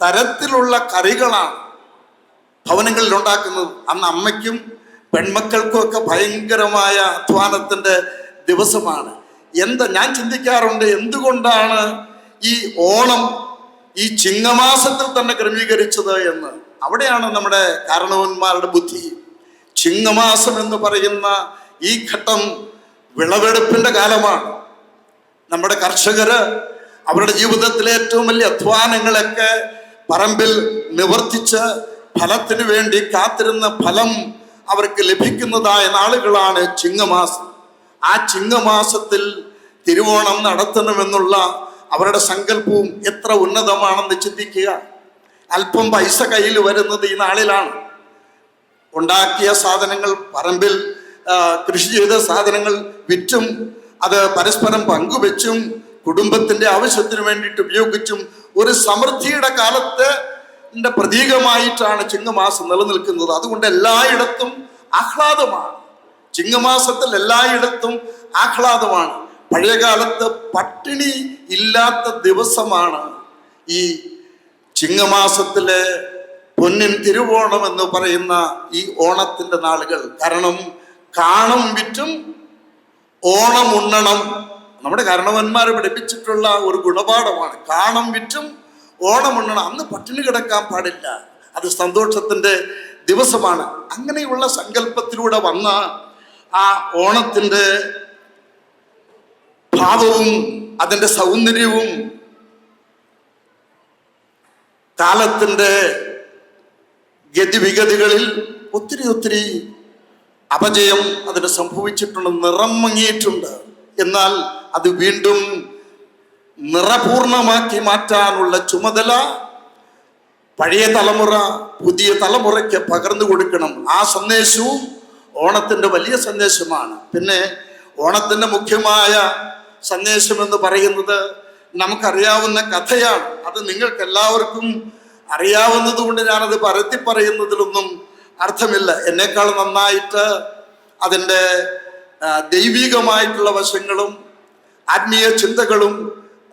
തരത്തിലുള്ള കറികളാണ് ഭവനങ്ങളിൽ ഉണ്ടാക്കുന്നത്. അന്ന് അമ്മയ്ക്കും പെൺമക്കൾക്കും ഒക്കെ ഭയങ്കരമായ അധ്വാനത്തിൻ്റെ ദിവസമാണ്. ഞാൻ ചിന്തിക്കാറുണ്ട്, എന്തുകൊണ്ടാണ് ഈ ഓണം ഈ ചിങ്ങമാസത്തിൽ തന്നെ ക്രമീകരിച്ചത് എന്ന്. അവിടെയാണ് നമ്മുടെ കാരണവന്മാരുടെ ബുദ്ധി. ചിങ്ങമാസം എന്ന് പറയുന്ന ഈ ഘട്ടം വിളവെടുപ്പിന്റെ കാലമാണ്. നമ്മുടെ കർഷകര് അവരുടെ ജീവിതത്തിലെ ഏറ്റവും വലിയ അധ്വാനങ്ങളൊക്കെ പറമ്പിൽ നിവർത്തിച്ച് ഫലത്തിന് വേണ്ടി കാത്തിരുന്ന ഫലം അവർക്ക് ലഭിക്കുന്നതായ നാളുകളാണ് ചിങ്ങമാസം. ആ ചിങ്ങമാസത്തിൽ തിരുവോണം നടത്തണമെന്നുള്ള അവരുടെ സങ്കല്പവും എത്ര ഉന്നതമാണെന്ന് ചിന്തിക്കുക. അല്പം പൈസ കയ്യിൽ വരുന്നത് ഈ നാളിലാണ്. ഉണ്ടാക്കിയ സാധനങ്ങൾ, പറമ്പിൽ കൃഷി ചെയ്ത സാധനങ്ങൾ വിറ്റും അത് പരസ്പരം പങ്കുവെച്ചും കുടുംബത്തിന്റെ ആവശ്യത്തിന് വേണ്ടിയിട്ട് ഉപയോഗിച്ചും ഒരു സമൃദ്ധിയുടെ കാലത്തെ പ്രതീകമായിട്ടാണ് ചിങ്ങമാസം നിലനിൽക്കുന്നത്. അതുകൊണ്ട് എല്ലായിടത്തും ആഹ്ലാദമാണ്. ചിങ്ങമാസത്തിൽ എല്ലായിടത്തും ആഹ്ലാദമാണ്. പഴയകാലത്ത് പട്ടിണി ഇല്ലാത്ത ദിവസമാണ് ഈ ചിങ്ങമാസത്തിലെ പൊന്നിൻ തിരുവോണം എന്ന് പറയുന്ന ഈ ഓണത്തിന്റെ നാളുകൾ. കാരണം കാണം വിറ്റും ഓണം ഉണ്ണണം. നമ്മുടെ കാരണവന്മാർ പഠിപ്പിച്ചിട്ടുള്ള ഒരു ഗുണപാഠമാണ്. കാണം വിറ്റും ഓണം ഉണ്ണണം. അന്ന് പട്ടിണി കിടക്കാൻ പാടില്ല, അത് സന്തോഷത്തിന്റെ ദിവസമാണ്. അങ്ങനെയുള്ള സങ്കല്പത്തിലൂടെ വന്ന ആ ഓണത്തിന്റെ ഭാവവും അതിൻ്റെ സൗന്ദര്യവും കാലത്തിൻ്റെ ഗതിവിഗതികളിൽ ഒത്തിരി അപജയം അതിന് സംഭവിച്ചിട്ടുണ്ട്, നിറം മങ്ങിയിട്ടുണ്ട്. എന്നാൽ അത് വീണ്ടും നിറപൂർണമാക്കി മാറ്റാനുള്ള ചുമതല പഴയ തലമുറ പുതിയ തലമുറയ്ക്ക് പകർന്നു കൊടുക്കണം. ആ സന്ദേശവും ഓണത്തിൻ്റെ വലിയ സന്ദേശമാണ്. പിന്നെ ഓണത്തിൻ്റെ മുഖ്യമായ സന്ദേശം എന്ന് പറയുന്നത് നമുക്കറിയാവുന്ന കഥയാണ്. അത് നിങ്ങൾക്ക് എല്ലാവർക്കും അറിയാവുന്നത് കൊണ്ട് ഞാനത് പരത്തി പറയുന്നതിലൊന്നും അർത്ഥമില്ല. എന്നേക്കാൾ നന്നായിട്ട് അതിൻ്റെ ദൈവികമായിട്ടുള്ള വശങ്ങളും ആത്മീയ ചിന്തകളും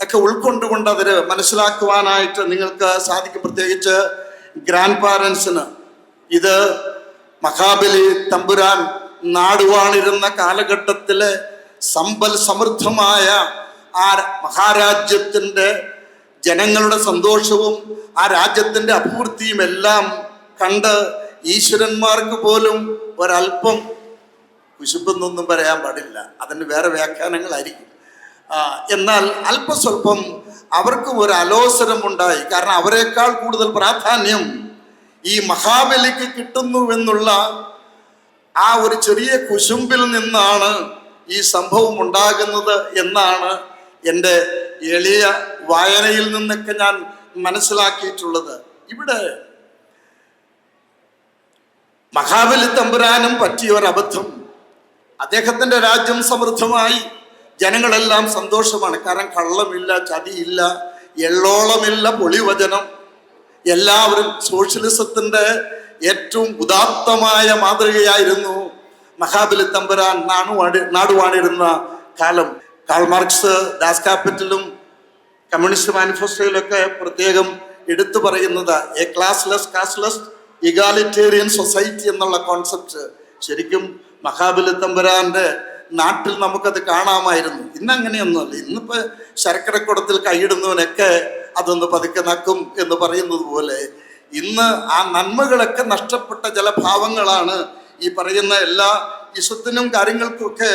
ഒക്കെ ഉൾക്കൊണ്ടുകൊണ്ട് അതിന് മനസ്സിലാക്കുവാനായിട്ട് നിങ്ങൾക്ക് സാധിക്കും. പ്രത്യേകിച്ച് ഗ്രാൻഡ് പാരൻസിന്. ഇത് മഹാബലി തമ്പുരാൻ നാടുവാണിരുന്ന കാലഘട്ടത്തിലെ സമ്പൽ സമൃദ്ധമായ ആ മഹാരാജ്യത്തിൻ്റെ ജനങ്ങളുടെ സന്തോഷവും ആ രാജ്യത്തിൻ്റെ അഭിവൃദ്ധിയും എല്ലാം കണ്ട് ഈശ്വരന്മാർക്ക് പോലും ഒരല്പം കുശുമ്പെന്നൊന്നും പറയാൻ പാടില്ല, അതിന് വേറെ വ്യാഖ്യാനങ്ങളായിരിക്കും. എന്നാൽ അല്പസ്വല്പം അവർക്കും ഒരു അലോസരമുണ്ടായി. കാരണം അവരെക്കാൾ കൂടുതൽ പ്രാധാന്യം ഈ മഹാബലിക്ക് കിട്ടുന്നുവെന്നുള്ള ആ ഒരു ചെറിയ കുശുമ്പിൽ നിന്നാണ് ഈ സംഭവം ഉണ്ടാകുന്നത് എന്നാണ് എൻ്റെ എളിയ വായനയിൽ നിന്നൊക്കെ ഞാൻ മനസ്സിലാക്കിയിട്ടുള്ളത്. ഇവിടെ മഹാബലി തമ്പുരാനും പറ്റിയ ഒരബദ്ധം. അദ്ദേഹത്തിൻ്റെ രാജ്യം സമൃദ്ധമായി, ജനങ്ങളെല്ലാം സന്തോഷമാണ്. കാരണം കള്ളമില്ല, ചതിയില്ല, എള്ളോളമില്ല പൊളിവചനം. എല്ലാവരും സോഷ്യലിസത്തിൻ്റെ ഏറ്റവും ഉദാത്തമായ മാതൃകയായിരുന്നു മഹാബലി തമ്പുരാൻ നാടുവാണിരുന്ന കാലം. കാൾ മാർക്സ് ദാസ് ക്യാപിറ്റലും കമ്മ്യൂണിസ്റ്റ് മാനിഫെസ്റ്റോയിലൊക്കെ പ്രത്യേകം എടുത്തു പറയുന്നത് എ കാസ്റ്റ്ലെസ് ഇഗാലിറ്റേറിയൻ സൊസൈറ്റി എന്നുള്ള കോൺസെപ്റ്റ് ശരിക്കും മഹാബലി തമ്പുരാന്റെ നാട്ടിൽ നമുക്കത് കാണാമായിരുന്നു. ഇന്നങ്ങനെയൊന്നുമല്ല. ഇന്നിപ്പോൾ ശർക്കരക്കുടത്തിൽ കൈയിടുന്നവനൊക്കെ അതൊന്ന് പതുക്കെ നക്കും എന്ന് പറയുന്നത് പോലെ ഇന്ന് ആ നന്മകളൊക്കെ നഷ്ടപ്പെട്ട ചില ഭാവങ്ങളാണ് ഈ പറയുന്ന എല്ലാ ഇസത്തിനും കാര്യങ്ങൾക്കുമൊക്കെ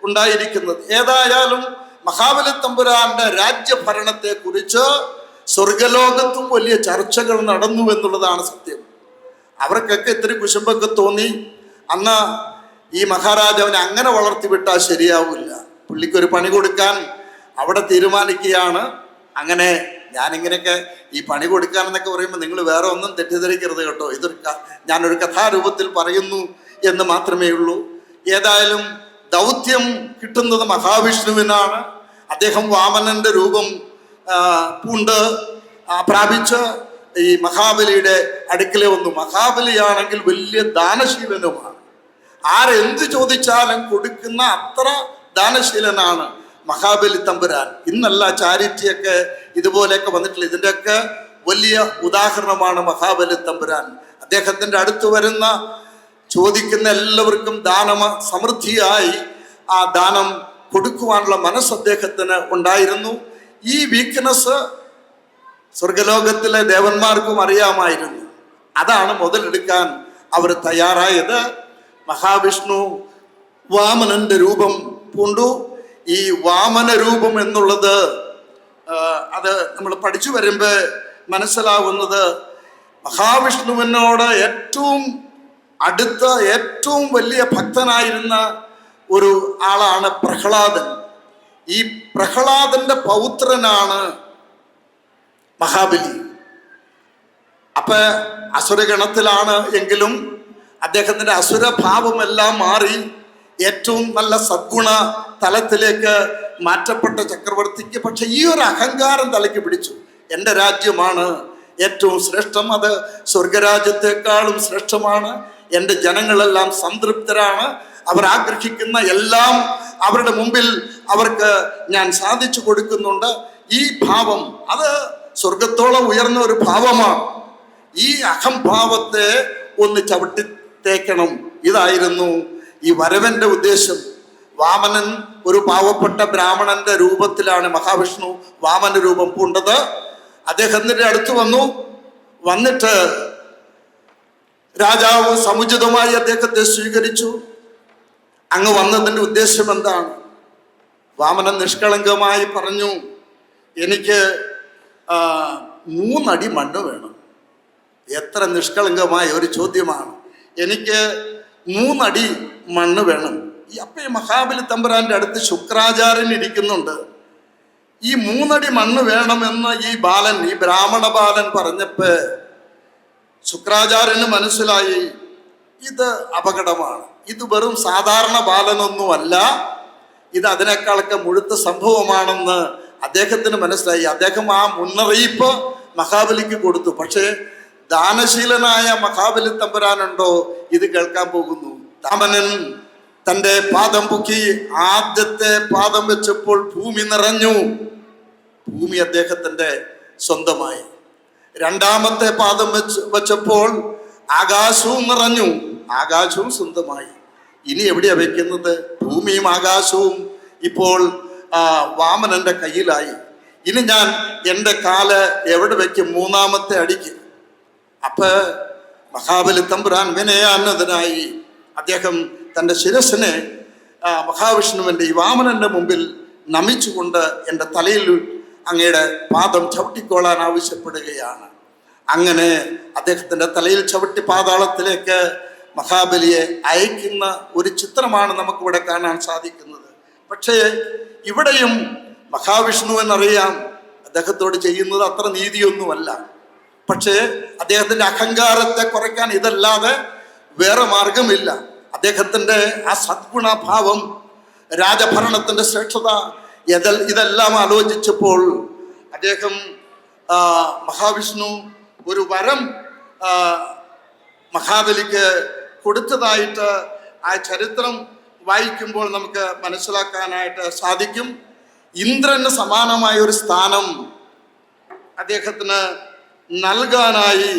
ഉണ്ടായിരിക്കുന്നത്. ഏതായാലും മഹാബലി തമ്പുരാന്റെ രാജ്യഭരണത്തെ കുറിച്ച് സ്വർഗലോകത്തും വലിയ ചർച്ചകൾ നടന്നു എന്നുള്ളതാണ് സത്യം. അവർക്കൊക്കെ ഇത്തിരി കുശുമ്പൊക്കെ തോന്നി. അന്ന് ഈ മഹാരാജാവിനെ അങ്ങനെ വളർത്തിവിട്ടാൽ ശരിയാവില്ല, പുള്ളിക്കൊരു പണി കൊടുക്കാൻ അവിടെ തീരുമാനിക്കുകയാണ്. അങ്ങനെ ഞാനിങ്ങനെയൊക്കെ ഈ പണി കൊടുക്കാനെന്നൊക്കെ പറയുമ്പോൾ നിങ്ങൾ വേറെ ഒന്നും തെറ്റിദ്ധരിക്കരുത് കേട്ടോ. ഞാനൊരു കഥാരൂപത്തിൽ പറയുന്നു എന്ന് മാത്രമേ ഉള്ളൂ. ഏതായാലും ദൗത്യം കിട്ടുന്നത് മഹാവിഷ്ണുവിനാണ്. അദ്ദേഹം വാമനന്റെ രൂപം പൂണ്ട് പ്രാപിച്ച് ഈ മഹാബലിയുടെ അടുക്കലെ വന്നു. മഹാബലിയാണെങ്കിൽ വലിയ ദാനശീലനുമാണ്. ആരെന്ത് ചോദിച്ചാലും കൊടുക്കുന്ന അത്ര ദാനശീലനാണ് മഹാബലി തമ്പുരാൻ. ഇന്നല്ല ചാരിറ്റിയൊക്കെ ഇതുപോലെയൊക്കെ വന്നിട്ടില്ല. ഇതിൻ്റെയൊക്കെ വലിയ ഉദാഹരണമാണ് മഹാബലി തമ്പുരാൻ. അദ്ദേഹത്തിൻ്റെ അടുത്ത് വരുന്ന ചോദിക്കുന്ന എല്ലാവർക്കും സമൃദ്ധിയായി ആ ദാനം കൊടുക്കുവാനുള്ള മനസ്സ് അദ്ദേഹത്തിന് ഉണ്ടായിരുന്നു. ഈ വീക്ക്നെസ് സ്വർഗലോകത്തിലെ ദേവന്മാർക്കും അറിയാമായിരുന്നു. അതാണ് മുതലെടുക്കാൻ അവർ തയ്യാറായത്. മഹാവിഷ്ണു വാമനന്റെ രൂപം പൂണ്ടു. ഈ വാമന രൂപം എന്നുള്ളത് അത് നമ്മൾ പഠിച്ചു വരുമ്പോൾ മനസ്സിലാവുന്നത് മഹാവിഷ്ണുവിനോട് ഏറ്റവും അടുത്ത ഏറ്റവും വലിയ ഭക്തനായിരുന്ന ഒരു ആളാണ് പ്രഹ്ലാദൻ. ഈ പ്രഹ്ലാദന്റെ പൗത്രനാണ് മഹാബലി. അപ്പൊ അസുരഗണത്തിലാണ് എങ്കിലും അദ്ദേഹത്തിന്റെ അസുരഭാവമെല്ലാം മാറി ഏറ്റവും നല്ല സദ്ഗുണ തലത്തിലേക്ക് മാറ്റപ്പെട്ട ചക്രവർത്തിക്ക് പക്ഷെ ഈ ഒരു അഹങ്കാരം തലയ്ക്ക് പിടിച്ചു. എൻ്റെ രാജ്യമാണ് ഏറ്റവും ശ്രേഷ്ഠം, അത് സ്വർഗരാജ്യത്തെക്കാളും ശ്രേഷ്ഠമാണ്, എൻ്റെ ജനങ്ങളെല്ലാം സംതൃപ്തരാണ്, അവർ ആഗ്രഹിക്കുന്ന എല്ലാം അവരുടെ മുമ്പിൽ അവർക്ക് ഞാൻ സാധിച്ചു കൊടുക്കുന്നുണ്ട്. ഈ ഭാവം അത് സ്വർഗത്തോളം ഉയർന്ന ഒരു ഭാവമാണ്. ഈ അഹംഭാവത്തെ ഒന്ന് ചവിട്ടിത്തേക്കണം. ഇതായിരുന്നു ഈ വരവന്റെ ഉദ്ദേശം. വാമനൻ ഒരു പാവപ്പെട്ട ബ്രാഹ്മണന്റെ രൂപത്തിലാണ് മഹാവിഷ്ണു വാമന രൂപം പൂണ്ടത്. അദ്ദേഹത്തിന്റെ അടുത്ത് വന്നിട്ട് രാജാവ് സമുചിതമായി അദ്ദേഹത്തെ സ്വീകരിച്ചു. അങ്ങ് വന്നതിൻ്റെ ഉദ്ദേശം എന്താണ്? വാമനൻ നിഷ്കളങ്കമായി പറഞ്ഞു, എനിക്ക് 3 അടി മണ്ണ് വേണം. എത്ര നിഷ്കളങ്കമായ ഒരു ചോദ്യമാണ്. എനിക്ക് 3 അടി മണ്ണ് വേണം. അപ്പൊ ഈ മഹാബലി തമ്പുരാന്റെ അടുത്ത് ശുക്രാചാര്യൻ ഇരിക്കുന്നുണ്ട്. ഈ 3 അടി മണ്ണ് വേണമെന്ന് ഈ ബ്രാഹ്മണ ബാലൻ പറഞ്ഞപ്പോ ശുക്രാചാര്യന് മനസ്സിലായി ഇത് അപകടമാണ്. ഇത് വെറും സാധാരണ ബാലനൊന്നുമല്ല, ഇത് അതിനേക്കാളൊക്കെ മുഴുത്ത സംഭവമാണെന്ന് അദ്ദേഹത്തിന് മനസ്സിലായി. അദ്ദേഹം ആ മുന്നറിയിപ്പ് മഹാബലിക്ക് കൊടുത്തു. പക്ഷേ ദാനശീലനായ മഹാബലി തമ്പുരാനുണ്ടോ ഇത് കേൾക്കാൻ പോകുന്നു. വാമനൻ തൻ്റെ പാദം പൊക്കി ആദ്യത്തെ പാദം വെച്ചപ്പോൾ ഭൂമി നിറഞ്ഞു. ഭൂമി അദ്ദേഹത്തിൻ്റെ സ്വന്തമായി. രണ്ടാമത്തെ പാദം വെച്ചപ്പോൾ ആകാശവും നിറഞ്ഞു. ആകാശവും സ്വന്തമായി. ഇനി എവിടെയാ വെക്കുന്നത്? ഭൂമിയും ആകാശവും ഇപ്പോൾ വാമനന്റെ കയ്യിലായി. ഇനി ഞാൻ എൻ്റെ കാല് എവിടെ വെക്കും? 3-ാമത്തെ അടിക്ക്. അപ്പൊ മഹാബലി തമ്പുരാൻ വിനയാന്നതനായി അദ്ദേഹം തൻ്റെ ശിരസിനെ മഹാവിഷ്ണുവിൻ്റെ ഈ വാമനന്റെ മുമ്പിൽ നമിച്ചുകൊണ്ട് എൻ്റെ തലയിൽ അങ്ങയുടെ പാദം ചവിട്ടിക്കോളാൻ ആവശ്യപ്പെടുകയാണ്. അങ്ങനെ അദ്ദേഹത്തിൻ്റെ തലയിൽ ചവിട്ടി പാതാളത്തിലേക്ക് മഹാബലിയെ അയക്കുന്ന ഒരു ചിത്രമാണ് നമുക്കിവിടെ കാണാൻ സാധിക്കുന്നത്. പക്ഷേ ഇവിടെയും മഹാവിഷ്ണുവിനറിയാം അദ്ദേഹത്തോട് ചെയ്യുന്നത് അത്ര നീതിയൊന്നുമല്ല. പക്ഷേ അദ്ദേഹത്തിൻ്റെ അഹങ്കാരത്തെ കുറയ്ക്കാൻ ഇതല്ലാതെ വേറെ മാർഗമില്ല. അദ്ദേഹത്തിൻ്റെ ആ സദ്ഗുണഭാവം, രാജഭരണത്തിൻ്റെ ശ്രേഷ്ഠത, ഇതെല്ലാം ആലോചിച്ചപ്പോൾ അദ്ദേഹം മഹാവിഷ്ണു ഒരു വരം മഹാബലിക്ക് കൊടുത്തതായിട്ട് ആ ചരിത്രം വായിക്കുമ്പോൾ നമുക്ക് മനസ്സിലാക്കാനായിട്ട് സാധിക്കും. ഇന്ദ്രന് സമാനമായ ഒരു സ്ഥാനം അദ്ദേഹത്തിന് നൽകാനായി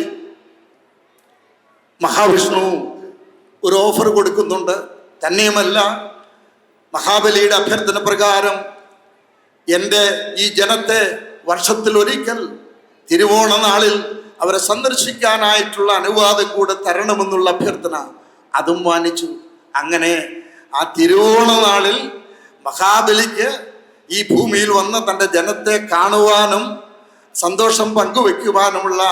മഹാവിഷ്ണു ഒരു ഓഫർ കൊടുക്കുന്നുണ്ട്. തന്നെയുമല്ല, മഹാബലിയുടെ അഭ്യർത്ഥന പ്രകാരം എൻ്റെ ഈ ജനത്തെ വർഷത്തിലൊരിക്കൽ തിരുവോണ നാളിൽ അവരെ സന്ദർശിക്കാനായിട്ടുള്ള അനുവാദം കൂടെ തരണമെന്നുള്ള അഭ്യർത്ഥന അതും മാനിച്ചു. അങ്ങനെ ആ തിരുവോണ നാളിൽ മഹാബലിക്ക് ഈ ഭൂമിയിൽ വന്ന തൻ്റെ ജനത്തെ കാണുവാനും സന്തോഷം പങ്കുവെക്കുവാനുമുള്ള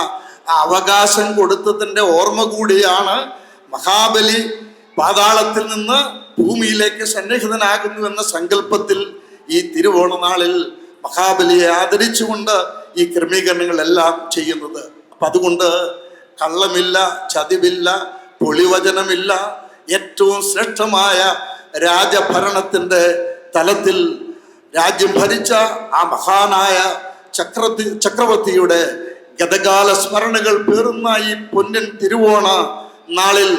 അവകാശം കൊടുത്തതിൻ്റെ ഓർമ്മ കൂടിയാണ് മഹാബലി പാതാളത്തിൽ നിന്ന് ഭൂമിയിലേക്ക് സന്നിഹിതനാകുന്നു എന്ന സങ്കല്പത്തിൽ ഈ തിരുവോണ നാളിൽ മഹാബലിയെ ആദരിച്ചുകൊണ്ട് ഈ ക്രമീകരണങ്ങളെല്ലാം ചെയ്യുന്നത്. അപ്പം അതുകൊണ്ട് കള്ളമില്ല, ചതിവില്ല, പൊളിവചനമില്ല. ഏറ്റവും ശ്രേഷ്ഠമായ രാജഭരണത്തിൻ്റെ തലത്തിൽ രാജ്യം ഭരിച്ച ആ മഹാനായ ചക്രവർത്തിയുടെ ഗതകാല സ്മരണകൾ പേറുന്ന ഈ പൊന്നിൻ തിരുവോണ നാളിൽ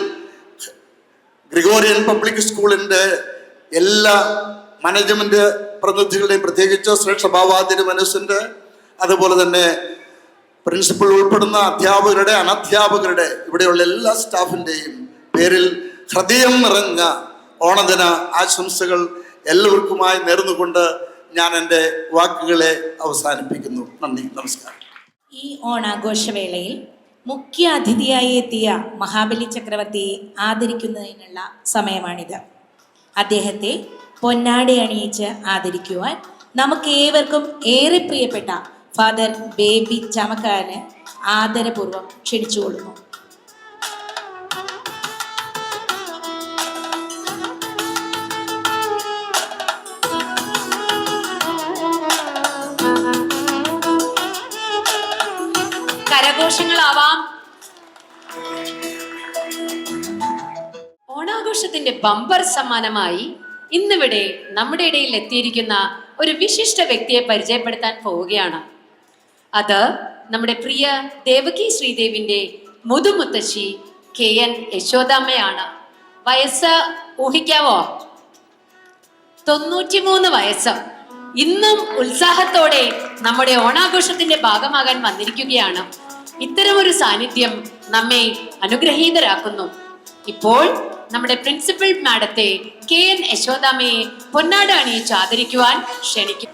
ഗ്രിഗോറിയൻ പബ്ലിക് സ്കൂളിൻ്റെ എല്ലാ മാനേജ്മെൻറ്റ് പ്രതിനിധികളുടെയും, പ്രത്യേകിച്ച് ശ്രേഷ്ഠ ഭാവാതിരി മനസ്സിൻ്റെ, അതുപോലെ തന്നെ പ്രിൻസിപ്പൽ ഉൾപ്പെടുന്ന അധ്യാപകരുടെ, അനധ്യാപകരുടെ, ഇവിടെയുള്ള എല്ലാ സ്റ്റാഫിൻ്റെയും പേരിൽ ഹൃദയം നിറഞ്ഞ ഓണദിന ആശംസകൾ എല്ലാവർക്കുമായി നേർന്നുകൊണ്ട് ഞാൻ എൻ്റെ വാക്കുകളെ അവസാനിപ്പിക്കുന്നു. നന്ദി, നമസ്കാരം. ഈ ഓണാഘോഷവേളയിൽ മുഖ്യ അതിഥിയായി എത്തിയ മഹാബലി ചക്രവർത്തിയെ ആദരിക്കുന്നതിനുള്ള സമയമാണിത്. അദ്ദേഹത്തെ പൊന്നാടി അണിയിച്ച് ആദരിക്കുവാൻ നമുക്ക് ഏവർക്കും ഏറെ പ്രിയപ്പെട്ട ഫാദർ ബേബി ചമക്കാരന് ആദരപൂർവ്വം ക്ഷണിച്ചുകൊള്ളുന്നു. കരഘോഷങ്ങളാവാം. ഓണാഘോഷത്തിന്റെ ബമ്പർ സമ്മാനമായി ഇന്നിവിടെ നമ്മുടെ ഇടയിൽ എത്തിയിരിക്കുന്ന ഒരു വിശിഷ്ട വ്യക്തിയെ പരിചയപ്പെടുത്താൻ പോവുകയാണ്. അത് നമ്മുടെ പ്രിയ ദേവകി ശ്രീദേവിന്റെ മുതുമുത്തശ്ശി KN യശോദാമ്മയാണ്. വയസ്സ് ഊഹിക്കാവോ? 93 വയസ്സ്. ഇന്നും ഉത്സാഹത്തോടെ നമ്മുടെ ഓണാഘോഷത്തിന്റെ ഭാഗമാകാൻ വന്നിരിക്കുകയാണ്. ഇത്തരമൊരു സാന്നിധ്യം നമ്മെ അനുഗ്രഹീതരാക്കുന്നു. ഇപ്പോൾ നമ്മുടെ പ്രിൻസിപ്പൽ മാഡത്തെ KN യശോദാമ്മയെ പൊന്നാട അണിയിച്ച് ആദരിക്കുവാൻ ക്ഷണിക്കും.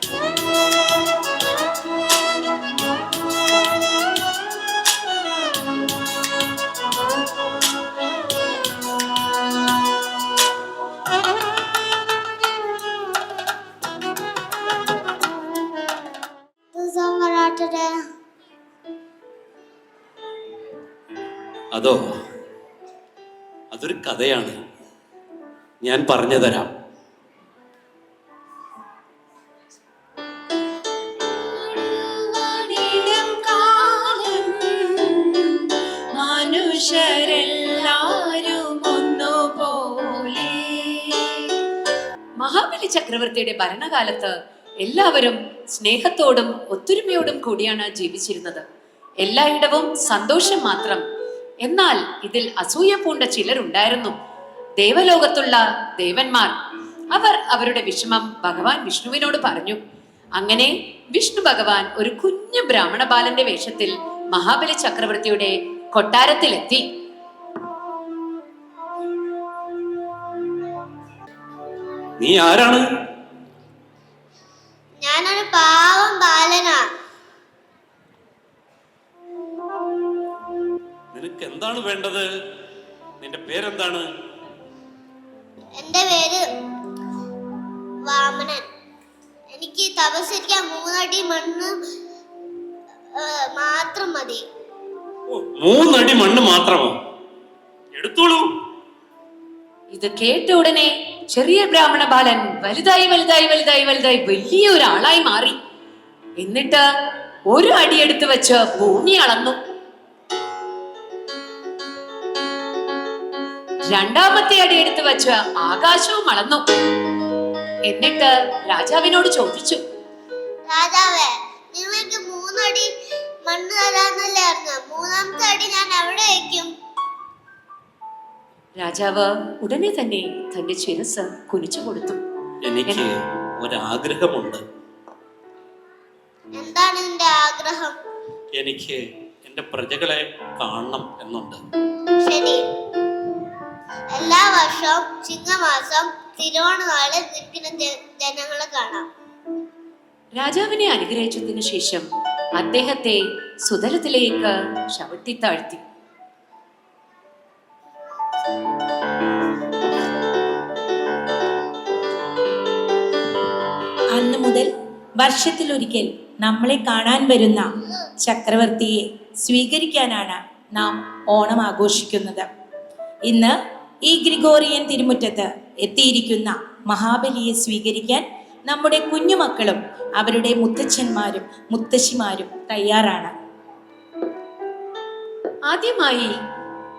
അതോ, അതൊരു കഥയാണ്, ഞാൻ പറഞ്ഞു തരാം. മഹാബലി ചക്രവർത്തിയുടെ ഭരണകാലത്ത് എല്ലാവരും സ്നേഹത്തോടും ഒത്തൊരുമയോടും കൂടിയാണ് ജീവിച്ചിരുന്നത്. എല്ലായിടവും സന്തോഷം മാത്രം. എന്നാൽ ഇതിൽ അസൂയ പൂണ്ട ചിലരുണ്ടായിരുന്നു. ദേവലോകത്തുള്ള ദേവന്മാർ. അവർ അവരുടെ വിഷമം ഭഗവാൻ വിഷ്ണുവിനോട് പറഞ്ഞു. അങ്ങനെ വിഷ്ണു ഭഗവാൻ ഒരു കുഞ്ഞു ബ്രാഹ്മണ ബാലന്റെ വേഷത്തിൽ മഹാബലി ചക്രവർത്തിയുടെ കൊട്ടാരത്തിലെത്തി. നീ ആരാണ്? ഞാനൊരു പാവം ബാലനാ. നിനക്ക് എന്താണ് വേണ്ടത്? നിന്റെ പേരെന്താണ്? എന്റെ പേര് വാമനൻ. എനിക്ക് തപസ്സിരിക്കാൻ 3 അടി മണ്ണ് മാത്രം മതി. 3 അടി മണ്ണ് മാത്രമോ? എടുത്തോളൂ. ഇത് കേട്ട ഉടനെ ചെറിയ ബ്രാഹ്മണ ബാലൻ വലുതായി വലുതായി വലുതായി വലുതായി വലിയ ഒരാളായി മാറി. എന്നിട്ട് ഒരു അടിയെടുത്ത് വെച്ച് ഭൂമി അളന്നു. രണ്ടാമത്തെ അടിയെടുത്ത് വെച്ച് ആകാശവും അളന്നു. എന്നിട്ട് രാജാവിനോട് ചോദിച്ചു, രാജാവേ, നിങ്ങൾക്ക് 3 അടി മണ്ണ് തരാന്നല്ലേ അറിഞ്ഞ? 3ാമത്തെ അടി ഞാൻ എവിടെ വയ്ക്കും? രാജാവ് ഉടനെ തന്നെ തന്റെ ശിരസ് കുനിച്ചു കൊടുത്തു. എനിക്ക് ഒരാഗ്രഹമുണ്ട്. എന്താണ് നിന്റെ ആഗ്രഹം? എനിക്ക് എന്റെ പ്രജകളെ കാണണം എന്നുണ്ട്. ശരി, എല്ലാ വർഷവും ചിങ്ങമാസം തിരുവോണനാളിൽ നിൽക്കുന്ന ജനങ്ങളെ കാണാം. രാജാവിനെ അനുഗ്രഹിച്ചതിനു ശേഷം അദ്ദേഹത്തെ സുതലത്തിലേക്ക് ചവിട്ടി താഴ്ത്തി. അന്നു മുതൽ വർഷത്തിലൊരിക്കൽ നമ്മളെ കാണാൻ വരുന്ന ചക്രവർത്തിയെ സ്വീകരിക്കാനാണ് നാം ഓണം ആഘോഷിക്കുന്നത്. ഇന്ന് ഈ ഗ്രിഗോറിയൻ തിരുമുറ്റത്ത് എത്തിയിരിക്കുന്ന മഹാബലിയെ സ്വീകരിക്കാൻ നമ്മുടെ കുഞ്ഞുമക്കളും അവരുടെ മുത്തച്ഛന്മാരും മുത്തശ്ശിമാരും തയ്യാറാണ്. ആദ്യമായി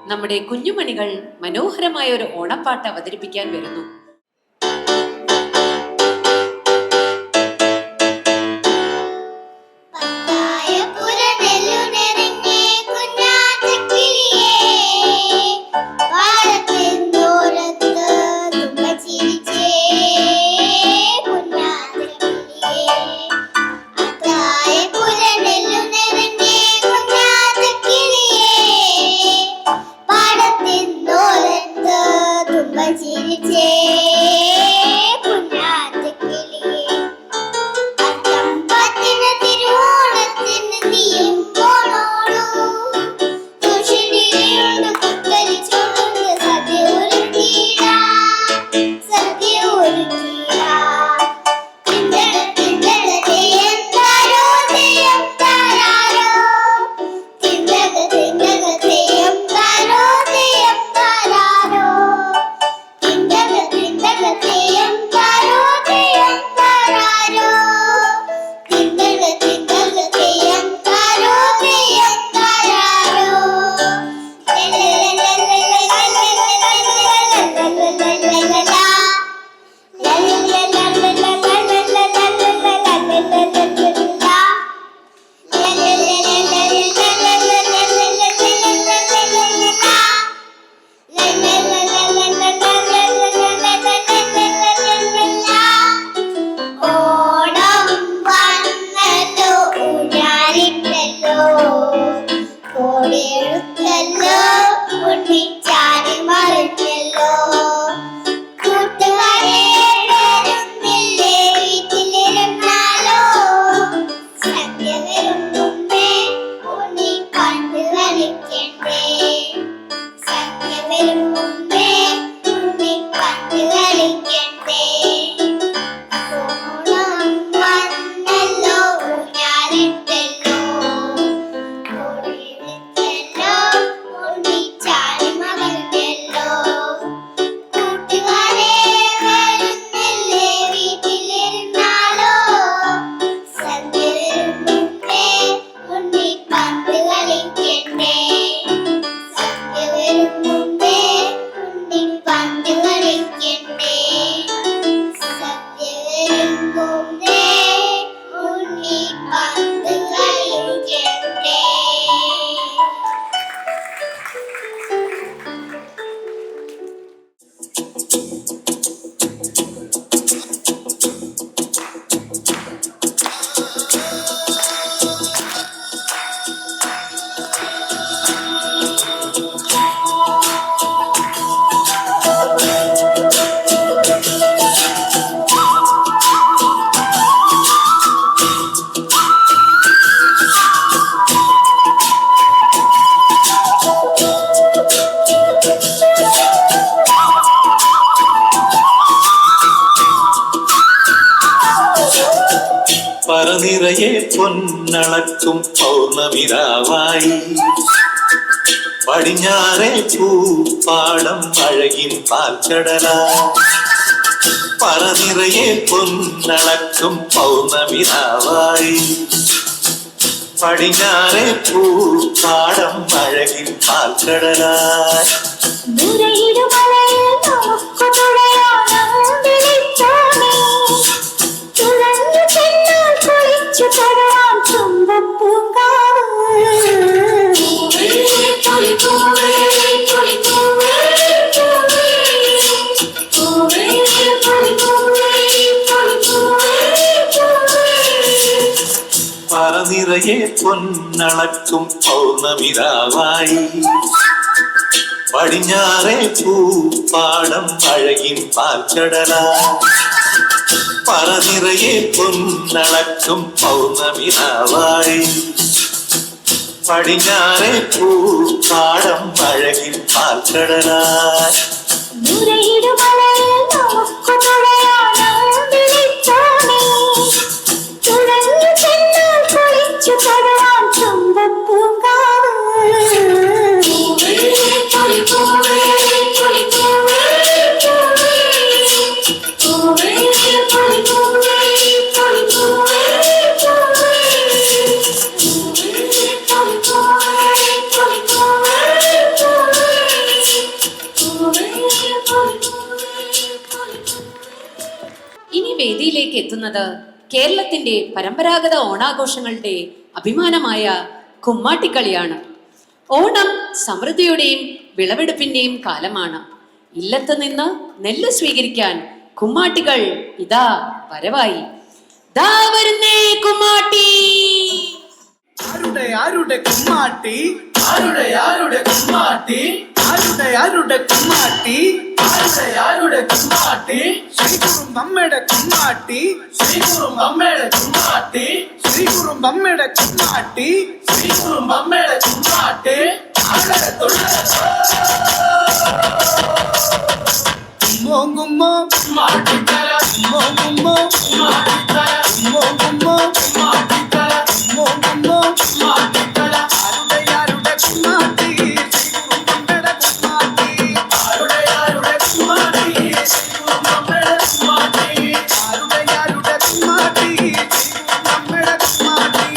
നമ്മുടെ കുഞ്ഞുമണികൾ മനോഹരമായ ഒരു ഓണപ്പാട്ട് അവതരിപ്പിക്കാൻ വരുന്നു. പറനിറയെ പൊന്നളക്കും പൗർണമിരാവായി പടിഞ്ഞാറെ പൂപ്പാടം അഴകിൻ പാൽക്കടല. പറനിറയെ പൊന്നളക്കും പൗർണമിരാവായി പടിഞ്ഞാറെ പൂപ്പാടം അഴകിൻ പാൽക്കടല. പറനിറയെ പൊന്നളക്കും പൗർണമിരാവായി പടിഞ്ഞാറെ പൂപ്പാടം അഴകിൻ പാൽക്കടല. പറനിറയെ പൊന്നളക്കും പൗർണമിരാവായി പടിഞ്ഞാറെ പൂപ്പാടം അഴകിൻ പാൽക്കടല. പൂവേ ഇനി വേദിയിലേക്ക് എത്തുന്നത് കേരളത്തിന്റെ പരമ്പരാഗത ഓണാഘോഷങ്ങളുടെ അഭിമാനമായ കുമ്മാട്ടിക്കളിയാണ്. ഓണം സമൃദ്ധിയുടെയും വിളവെടുപ്പിന്റെയും കാലമാണ്. ഇല്ലത്ത് നിന്ന് നെല്ല് സ്വീകരിക്കാൻ കുമ്മാട്ടികൾ ഇതാ വരവായി. ദാ വരുന്നേ കുമ്മാട്ടി. ആരുടെ ആരുടെ കുമ്മാട്ടി, ആരുടെ ആരുടെ കുമ്മാട്ടി, ആരുടെ ആരുടെ കുമ്മാട്ടി, ആരുടെ ആരുടെ കുമ്മാട്ടി, ശ്രീകുറുമ്പമ്മയുടെ കുമ്മാട്ടി, ശ്രീകുറുമ്പമ്മയുടെ കുമ്മാട്ടി, ശ്രീകുറുമ്പമ്മയുടെ കുമ്മാട്ടി, ശ്രീകുറുമ്പമ്മയുടെ കുമ്മാട്ടി, കുമ്മോ കുമ്മോ കുമ്മാട്ടിത്തല, കുമ്മോ കുമ്മോ കുമ്മാട്ടിത്തല, കുമ്മോ കുമ്മോ കുമ്മാട്ടിത്തല, കുമ്മോ കുമ്മോ കുമ്മാട്ടിത്തല. ആരുടെ ആരുടെ കുമ്മാട്ടി, ശ്രീകുറുമ്പമ്മയുടെ കുമ്മാട്ടി, ആരുടെ ആരുടെ കുമ്മാട്ടി, ശ്രീകുറുമ്പമ്മയുടെ കുമ്മാട്ടി, ആരുടെ ആരുടെ കുമ്മാട്ടി, ശ്രീകുറുമ്പമ്മയുടെ കുമ്മാട്ടി,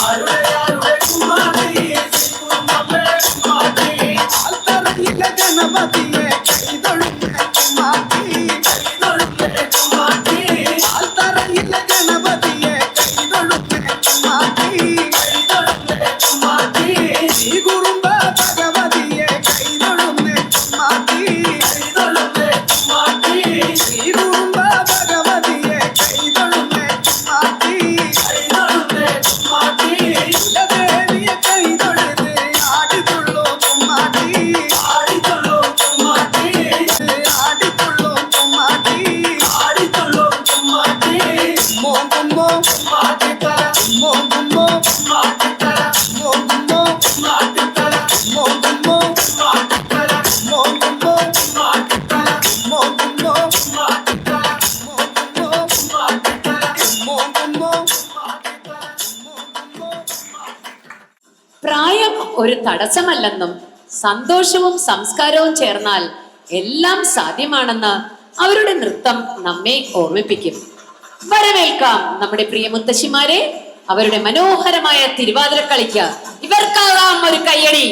ആരുടെ ആരുടെ കുമ്മാട്ടി, ശ്രീകുറുമ്പമ്മയുടെ കുമ്മാട്ടി. ആൽത്തറയിലെ ഗണപതിയെ കൈതൊഴുന്ന കുമ്മാട്ടി, കൈതൊഴുന്ന കുമ്മാട്ടി, ആൽത്തറയിലെ ഗണപതിയെ കൈതൊഴുന്ന കുമ്മാട്ടി, കൈതൊഴുന്ന കുമ്മാട്ടി, ശ്രീകുറുമ്പ ഭഗവതിയെ കൈതൊഴുന്ന കുമ്മാട്ടി, കൈതൊഴുന്ന കുമ്മാട്ടി, ശ്രീകുറുമ്പ ഭഗവതിയെ കൈതൊഴുന്ന കുമ്മാട്ടി, കൈതൊഴുന്ന കുമ്മാട്ടി, കുലദേവിയെ കൈതൊഴുത് ആടിത്തുള്ളൂ കുമ്മാട്ടി, ആടിത്തുള്ളൂ കുമ്മാട്ടി, ആടിത്തുള്ളൂ കുമ്മാട്ടി, ആടിത്തുള്ളൂ കുമ്മാട്ടി. കുമ്മോ കുമ്മോ കുമ്മാട്ടിത്തല, കുമ്മോ കുമ്മോ കുമ്മാട്ടിത്തല, കുമ്മോ കുമ്മോ കുമ്മാട്ടിത്തല, കുമ്മോ കുമ്മോ കുമ്മാട്ടിത്തല, കുമ്മോ കുമ്മോ കുമ്മാട്ടിത്തല, കുമ്മോ കുമ്മോ കുമ്മാട്ടിത്തല, കുമ്മോ കുമ്മോ കുമ്മാട്ടിത്തല, കുമ്മോ കുമ്മോ കുമ്മാട്ടിത്തല, കുമ്മോ കുമ്മോ. പ്രായം ഒരു തടസ്സമല്ലെന്നും സന്തോഷവും സംസ്കാരവും ചേർന്നാൽ എല്ലാം സാധ്യമാണെന്ന് അവരുടെ നൃത്തം നമ്മെ ഓർമ്മിപ്പിക്കും. വരവേൽക്കാം നമ്മുടെ പ്രിയ മുത്തശ്ശിമാരെ അവരുടെ മനോഹരമായ തിരുവാതിര കളിക്ക്. ഇവർക്കാകാം ഒരു കയ്യടി.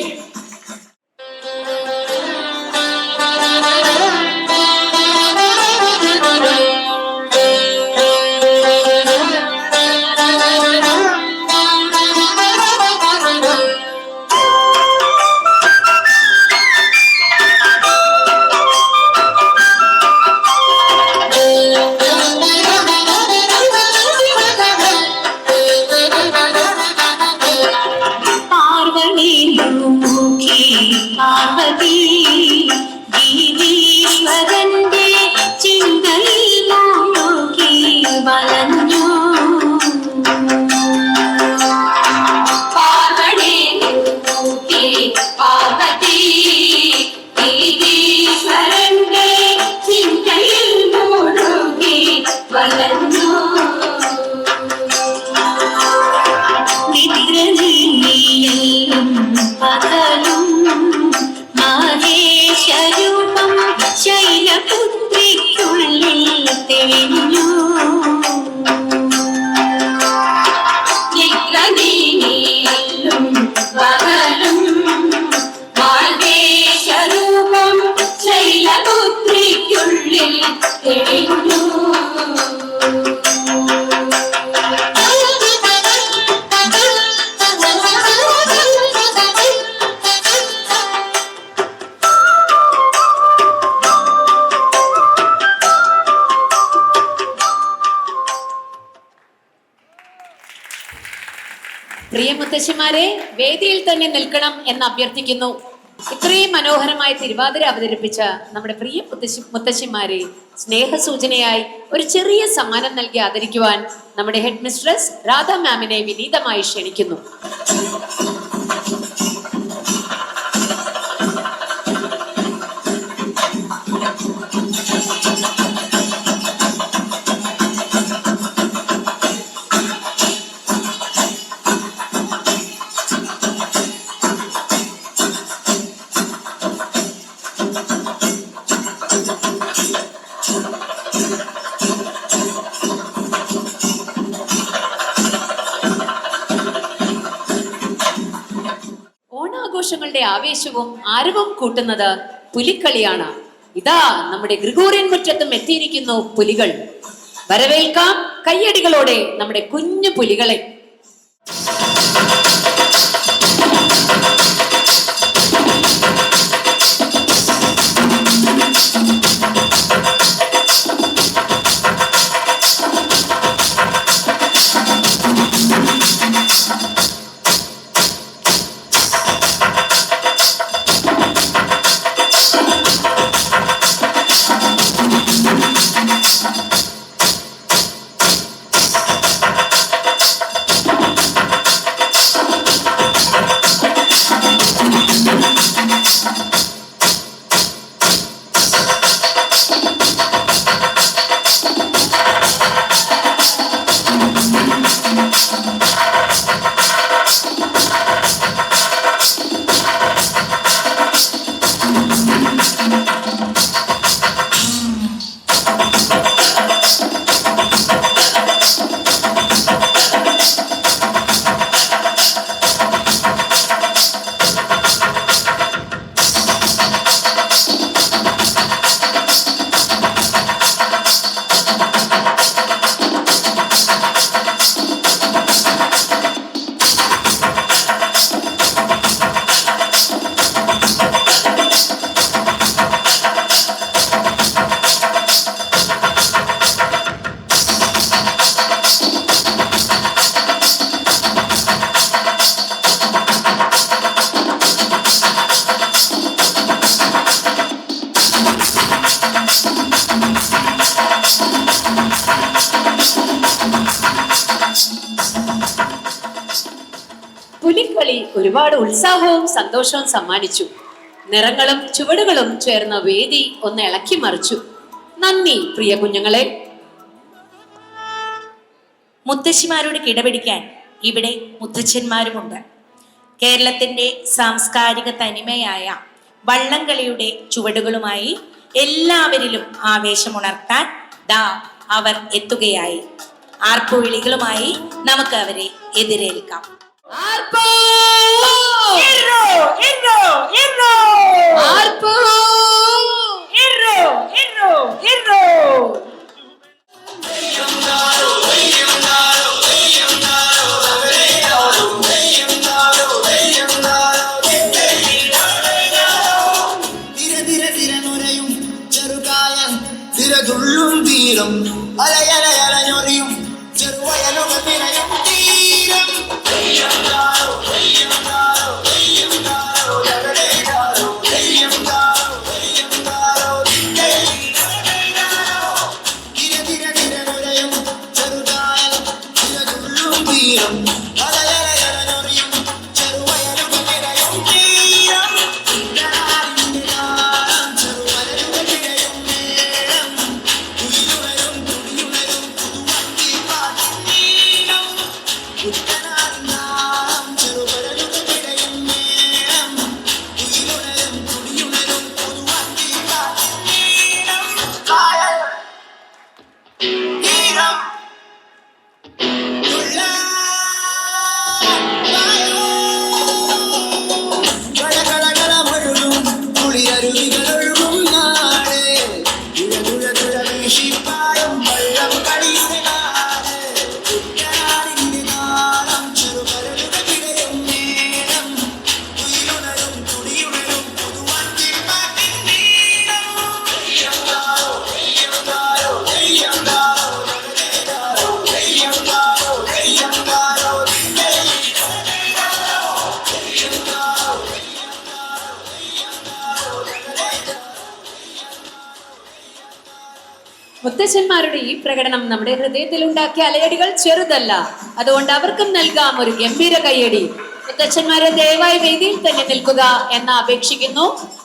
പാർവതി ഗീതീശ്വരന്റെ ചിന്തയിൽ മുഴുകി വളഞ്ഞു. പാർവതി ഗീതീശ്വരന്റെ ചിന്തയിൽ മുഴുകി വളഞ്ഞു. നിദ്രനീയും പകലും മഹേശരൂപം ശൈലപുത്രിക്കുള്ളിൽ തെളിഞ്ഞു. നിദ്രനീയും പകലും മഹേശരൂപം ശൈലപുത്രിക്കുള്ളിൽ തെളിഞ്ഞു. പ്രിയ മുത്തശ്ശിമാരെ വേദിയിൽ തന്നെ നിൽക്കണം എന്ന് അഭ്യർത്ഥിക്കുന്നു. ഇത്രയും മനോഹരമായ തിരുവാതിര അവതരിപ്പിച്ച നമ്മുടെ പ്രിയ മുത്തശ്ശിമാരെ സ്നേഹസൂചനയായി ഒരു ചെറിയ സമ്മാനം നൽകി ആദരിക്കുവാൻ നമ്മുടെ ഹെഡ് മിസ്ട്രസ് രാധ മാമിനെ വിനീതമായി ക്ഷണിക്കുന്നു. ഓണാഘോഷങ്ങളുടെ ആവേശവും ആരവവും കൂട്ടുന്നത് പുലിക്കളിയാണ്. ഇതാ നമ്മുടെ ഗ്രിഗോറിയൻ മുറ്റത്തും എത്തിയിരിക്കുന്നു പുലികൾ. വരവേൽക്കാം കയ്യടികളോടെ നമ്മുടെ കുഞ്ഞു പുലികളെ. പുലിക്കളി ഒരുപാട് ഉത്സാഹവും സന്തോഷവും സമ്മാനിച്ചു. നിറങ്ങളും ചുവടുകളും ചേർന്ന വേദി ഒന്ന് ഇളക്കി മറിച്ചു. നന്ദി പ്രിയ കുഞ്ഞുങ്ങളെ. മുത്തശ്ശിമാരോട് കിടപിടിക്കാൻ ഇവിടെ മുത്തച്ഛന്മാരുമുണ്ട്. കേരളത്തിന്റെ സാംസ്കാരിക തനിമയായ വള്ളംകളിയുടെ ചുവടുകളുമായി എല്ലാവരിലും ആവേശമുണർത്താൻ ദാ അവർ എത്തുകയായി. ആർപ്പുവിളികളുമായി നമുക്ക് അവരെ എതിരേൽക്കാം. ആർപ്പോ! ഇർറോ, ഇർറോ, ഇർറോ! ആർപ്പോ! ഇർറോ, ഇർറോ, ഇർറോ! തിരതുള്ളും തീരം അലയലയലഞ്ഞൊറിയും ചെറുവയലുക തിരയും തീരം മുത്തച്ഛന്മാരുടെ ഈ പ്രകടനം നമ്മുടെ ഹൃദയത്തിൽ ഉണ്ടാക്കിയ അലയടികൾ ചെറുതല്ല. അതുകൊണ്ട് അവർക്കും നൽകാം ഒരു ഗംഭീര കയ്യടി. മുത്തച്ഛന്മാരെ ദയവായി വേദിയിൽ തന്നെ നിൽക്കുക എന്ന് അപേക്ഷിക്കുന്നു.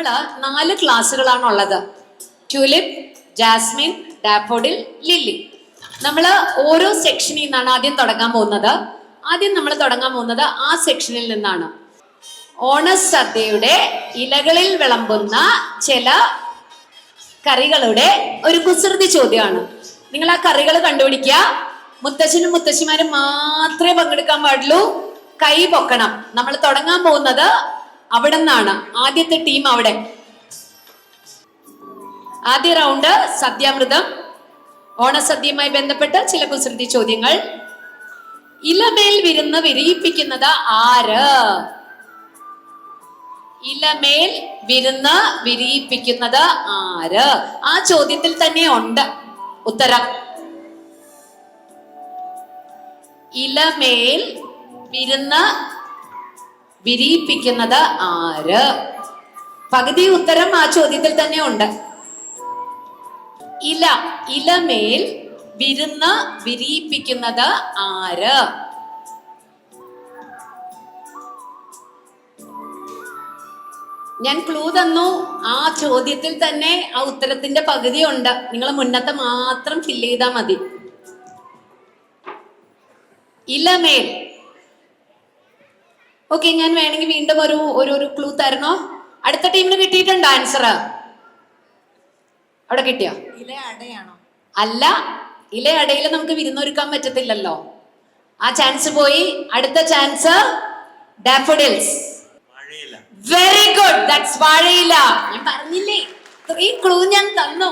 നമ്മള് 4 ക്ലാസ്സുകളാണുള്ളത്. Tulip, jasmine, daffodil, lily. നമ്മൾ ഓരോ സെക്ഷനിൽ നിന്നാണ് ആദ്യം തുടങ്ങാൻ പോകുന്നത്. നമ്മൾ തുടങ്ങാൻ പോകുന്നത് ആ സെക്ഷനിൽ നിന്നാണ്. ഓണസദ്യയുടെ ഇലകളിൽ വിളമ്പുന്ന ചില കറികളുടെ ഒരു കുസൃതി ചോദ്യമാണ്. നിങ്ങൾ ആ കറികൾ കണ്ടുപിടിക്കുക. മുത്തശ്ശനും മുത്തശ്ശിമാരും മാത്രമേ പങ്കെടുക്കാൻ പാടുള്ളൂ. കൈ പൊക്കണം. നമ്മൾ തുടങ്ങാൻ പോകുന്നത് അവിടെ നിന്നാണ്. ആദ്യത്തെ ടീം അവിടെ. ആദ്യ റൗണ്ട് സദ്യാമൃതം. ഓണസദ്യയുമായി ബന്ധപ്പെട്ട ചില കുസൃതി ചോദ്യങ്ങൾ. ഇലമേൽ വിരുന്ന് വിരിയിപ്പിക്കുന്നത് ആര്? ഇലമേൽ വിരുന്ന് വിരിയിപ്പിക്കുന്നത് ആര്? ആ ചോദ്യത്തിൽ തന്നെ ഉണ്ട് ഉത്തരം. ഇലമേൽ വിരുന്ന് വിരിയിപ്പിക്കുന്നത് ആര്? പകുതി ഉത്തരം ആ ചോദ്യത്തിൽ തന്നെ ഉണ്ട്. ഇലമേൽ വിരുന്ന് വിരിയിപ്പിക്കുന്നത് ആര്? ഞാൻ ക്ലൂ തന്നു. ആ ചോദ്യത്തിൽ തന്നെ ആ ഉത്തരത്തിന്റെ പകുതി ഉണ്ട്. നിങ്ങൾ മുന്നത്തെ മാത്രം ഫില്ല് ചെയ്താൽ മതി. ഇലമേൽ. ഓക്കെ, ഞാൻ വേണമെങ്കിൽ വീണ്ടും ഒരു ക്ലൂ തരണോ? അടുത്ത ടീമിന് കിട്ടിയിട്ടുണ്ടോ ആൻസർ? അവിടെ കിട്ടിയോ? ഇല അടയാണോ? അല്ല, ഇല അടയിൽ നമുക്ക് വിരുന്നൊരുക്കാൻ പറ്റത്തില്ലല്ലോ. ആ ചാൻസ് പോയി. അടുത്ത chance daffodils. Very good, that's വാഴയില. ഞാൻ പറഞ്ഞില്ലേ, 3 ക്ലൂ ഞാൻ തന്നു.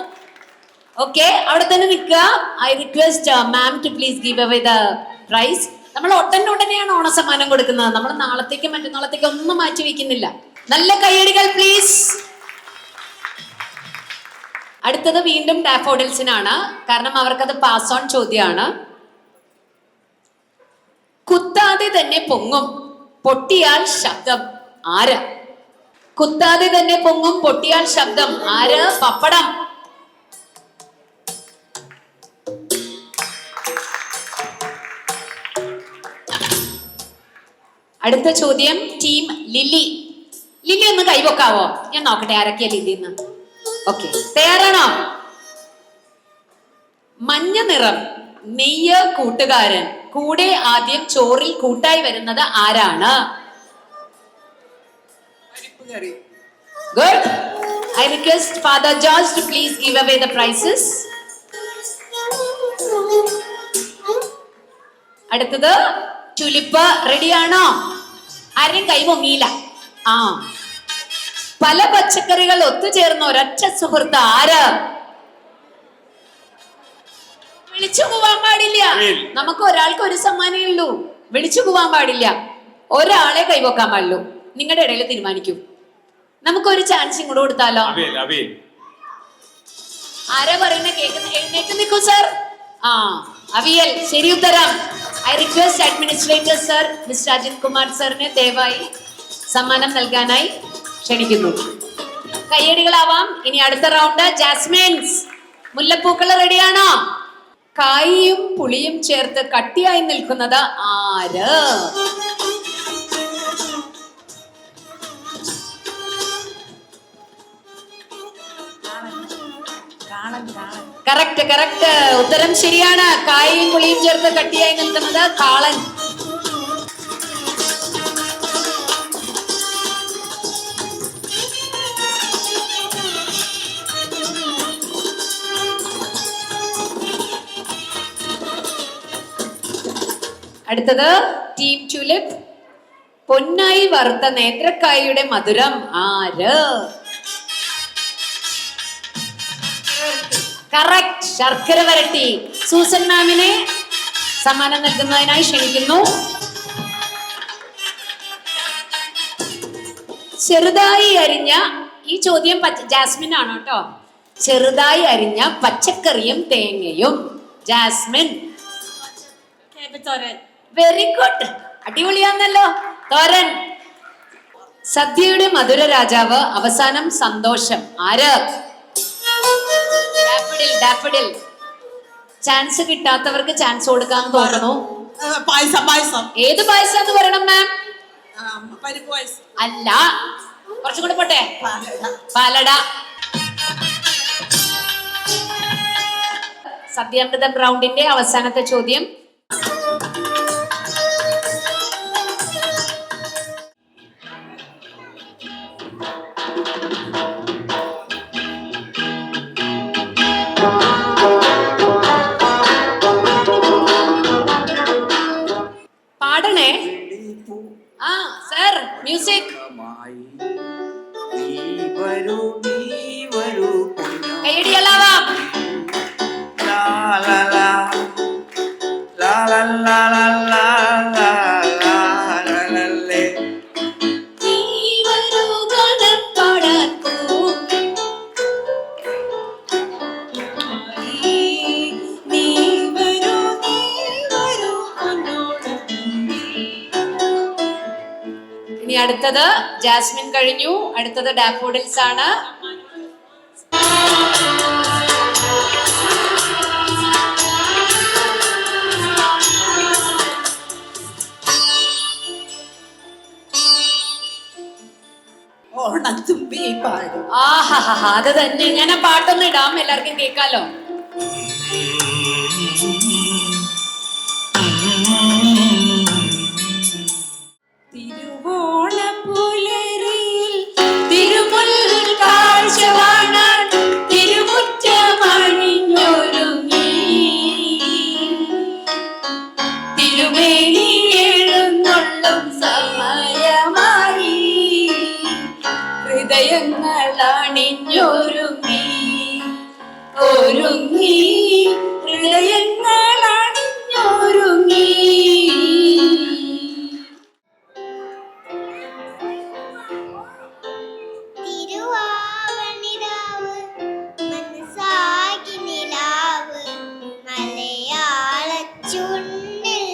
ഓക്കെ, അവിടെ തന്നെ നിൽക്കുക. I request ma'am to please give away the prize. നമ്മൾ ഉടനെയാണ് ഓണസമ്മാനം കൊടുക്കുന്നത്. നമ്മൾ നാളത്തേക്ക് മറ്റന്നാളത്തേക്ക് ഒന്നും മാറ്റി വെക്കുന്നില്ല. നല്ല കയ്യടികൾ പ്ലീസ്. അടുത്തത് വീണ്ടും ഡാഫോഡിൽസിനാണ്. കാരണം അവർക്കത് പാസ് ഓൺ ചോദ്യമാണ്. കുത്താതെ തന്നെ പൊങ്ങും, പൊട്ടിയാൽ ശബ്ദം ആര്? കുത്താതെ തന്നെ പൊങ്ങും, പൊട്ടിയാൽ ശബ്ദം ആര്? പപ്പടം. അടുത്ത ചോദ്യം ടീം ലില്ലി. ലില്ലി ഒന്ന് കൈവക്കാവോ? ഞാൻ നോക്കട്ടെ ആരൊക്കെയാ ലില്ലി എന്ന്. ഓക്കെ, തയ്യാറാണോ? മഞ്ഞ നിറം, നെയ്യ് കൂട്ടുകാരൻ, കൂടെ ആദ്യം ചോറിൽ കൂട്ടായി വരുന്നത് ആരാണ്? Good. I request Father George to please give away the prizes. അടുത്തത് ട്യൂലിപ്പ്. റെഡിയാണോ? ആരെയും കൈ പൊങ്ങിയില്ല. പല പച്ചക്കറികൾ ഒത്തുചേർന്ന ഒരൊറ്റ സുഹൃത്ത് ആര്? വിളിച്ചു പോവാൻ പാടില്ല. നമുക്ക് ഒരാൾക്ക് ഒരു സമ്മാനമേ ഉള്ളൂ. വിളിച്ചു പോവാൻ പാടില്ല. ഒരാളെ കൈവക്കാൻ പാടുള്ളൂ. നിങ്ങളുടെ ഇടയിൽ തീരുമാനിക്കൂ. നമുക്കൊരു ചാൻസ് ഇങ്ങോട്ട് കൊടുത്താലോ? ആരാ പറയുന്ന കേൾക്കുന്ന? എഴുന്നേറ്റ് നിൽക്കൂ സർ. അവിയൽ ശരി ഉത്തരം. I request administrator sir mister Ajith Kumar സാറിനെ ദയവായി സമ്മാനം നൽകാനായി ക്ഷണിക്കുന്നു. കയ്യടികളാവാം. ഇനി അടുത്ത റൗണ്ട് ജാസ്മിൻസ്. മുല്ലപ്പൂക്കൾ റെഡിയാണോ? കായും പുളിയും ചേർത്ത് കട്ടിയായി നിൽക്കുന്നത് ആര്? കറക്റ്റ്. ഉത്തരം ശരിയാണ്. കായും പുളിയും ചേർത്ത് കട്ടിയായി നിൽക്കുന്നത് കാളൻ. അടുത്തത് ടീം ട്യൂലിപ്പ്. പൊന്നായി വറുത്ത നേന്ത്രക്കായയുടെ മധുരം ആര്? കറക്റ്റ്, ശർക്കര വരട്ടി. സൂസൻ മാമിനെ സമ്മാനം നൽകുന്നതിനായി ക്ഷണിക്കുന്നു. ചെറുതായി അരിഞ്ഞ, ഈ ചോദ്യം ജാസ്മിൻ ആണ് കേട്ടോ. ചെറുതായി അരിഞ്ഞ പച്ചക്കറിയും തേങ്ങയും. ജാസ്മിൻ. വെരി ഗുഡ്, അടിപൊളിയാന്നല്ലോ. തോരൻ. സദ്യയുടെ മധുര രാജാവ്, അവസാനം സന്തോഷം ആര്? ഡാഫഡിൽ. ചാൻസ് കിട്ടാത്തവർക്ക് ചാൻസ് കൊടുക്കാൻ തോന്നുന്നു. പായസം. ഏത് പായസം എന്ന് പറയണം മാം? പരിപ്പ് പായസം. അല്ല, കുറച്ചും കൂടെ പോട്ടെ. പാലട. സത്യാമൃതം റൗണ്ടിന്റെ അവസാനത്തെ ചോദ്യം. പാടണേ. ആ സർ, മ്യൂസിക്. കൈയടിയല്ലാവാം. ഇനി അടുത്തത് ജാസ്മിൻ കഴിഞ്ഞു. അടുത്തത് ഡാഫോഡിൽസ് ആണ്. ഓണത്തുമ്പി പാടും. ആഹാ, അത് തന്നെ. ഞാൻ ആ പാട്ടൊന്ന് ഇടാം, എല്ലാവർക്കും കേൾക്കാലോ. തിരുവോണപ്പുലരിയിൽ തിരുമുൽ കാഴ്ച കാണാൻ തിരുമുറ്റമണിഞ്ഞൊരുങ്ങി തിരുമേനി എഴുന്നള്ളും സമയമായി ഹൃദയങ്ങൾ അണിഞ്ഞൊരുങ്ങി ഒരുങ്ങി ഹൃദയങ്ങൾ അണിഞ്ഞൊരുങ്ങി. തിരുവാവണിരാവ് മനസ്സാകി നിലാവ് മലയാള ചുണ്ടിൽ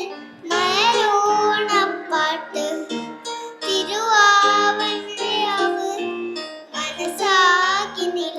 മലരോണപ്പാട്ട്. തിരുവാവണിരാവ് മനസ്സാകി നിലാവ്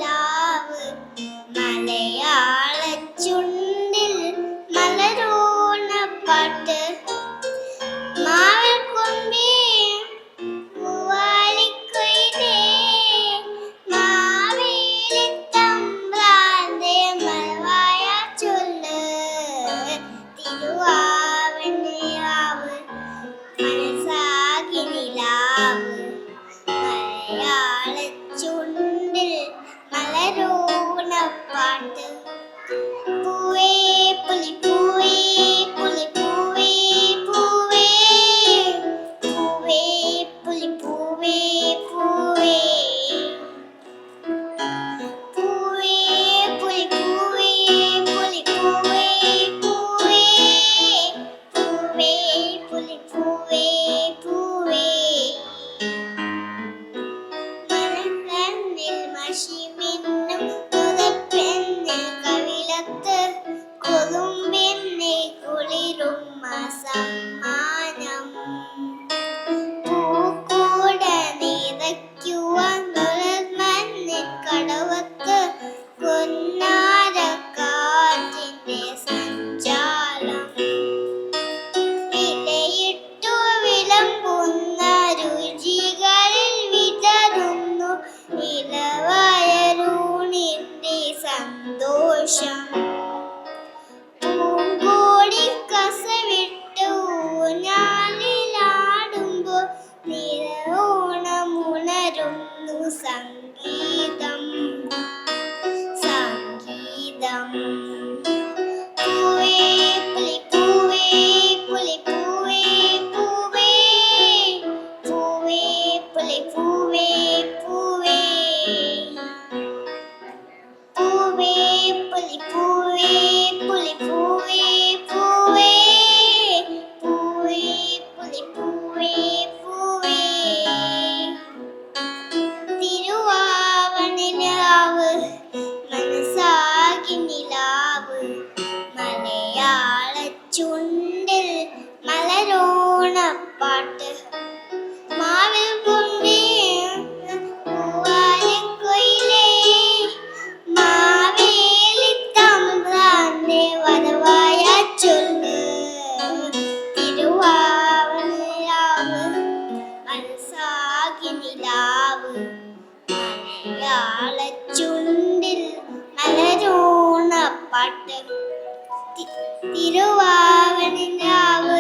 തിരുവാവണിലാവ്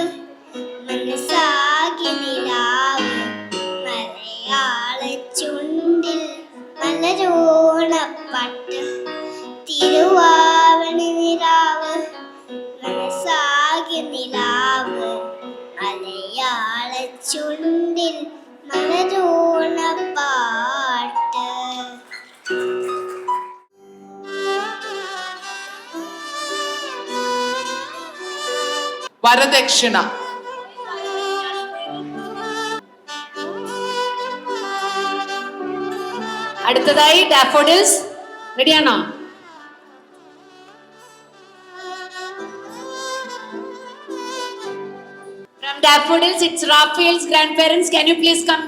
മനസ്സാകി നിലാവ് മലയാള ചുണ്ടിൽ മലരോണപ്പട്ട് തിരുവാവണി നിലാവ് മനസ്സാകി നിലാവ് മലയാള ചുണ്ടിൽ മലരോണപ്പാട്ട്. വരദക്ഷിണ. അടുത്തതായി ഡാഫോഡിൽസ്. റെഡിയാണോ? From Daffodils, it's Raphael's grandparents. Can you please come?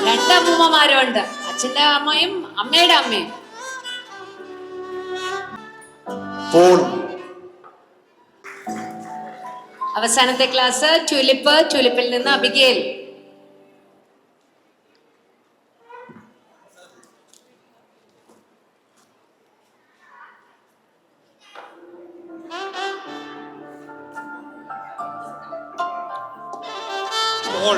രണ്ട് അമ്മൂമ്മമാരും ഉണ്ട്, അച്ഛന്റെ അമ്മയും അമ്മയുടെ അമ്മയും. പോൾ. അവസാനത്തെ ക്ലാസ് ട്യൂലിപ്പ്. ട്യൂലിപ്പിൽ നിന്ന് അബിഗേൽ. പോൾ.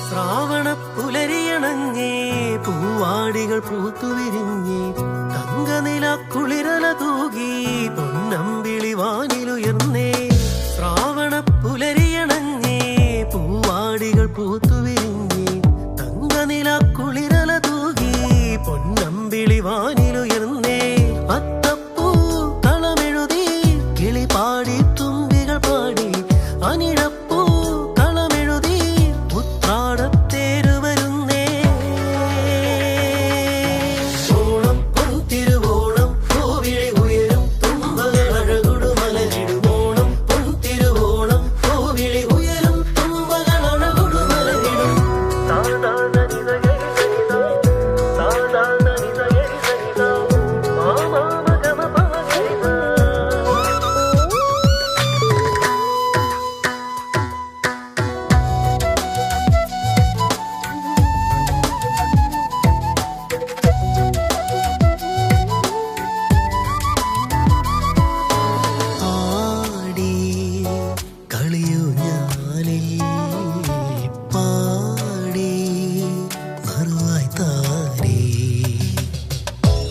ശ്രാവണപ്പുലരിയണഞ്ഞേ പൂവാടികൾ പൂത്തുവിരിഞ്ഞേ തങ്കനില കുളിരല തൂകി പൊന്നമ്പിളി വാനിലുയർന്നേ. ശ്രാവണപ്പുലരിയണഞ്ഞേ പൂവാടികൾ പൂത്തുവിരിഞ്ഞേ തങ്കനില കുളിരല തൂകി പൊന്നമ്പിളി വാനിലുയർന്നേ. അത്തപ്പൂ കളമെഴുതി കിളി പാടി തുമ്പികൾ പാടി അനിഴപ്പൂ കളമെഴുതി ഉത്രാടത്തേരു വരുന്നേ. ഓണം പൊൻതിരുവോണം പൂവിളി ഉയരും തുമ്പകളഴകുടു മലരിടുമോണം പൊൻതിരുവോണം പൂവിളി ഉയരും തുമ്പകളഴകുടു മലരിടും. ആടി കളിയു ഞാനിൽ പാടി മറുവായി താരേ.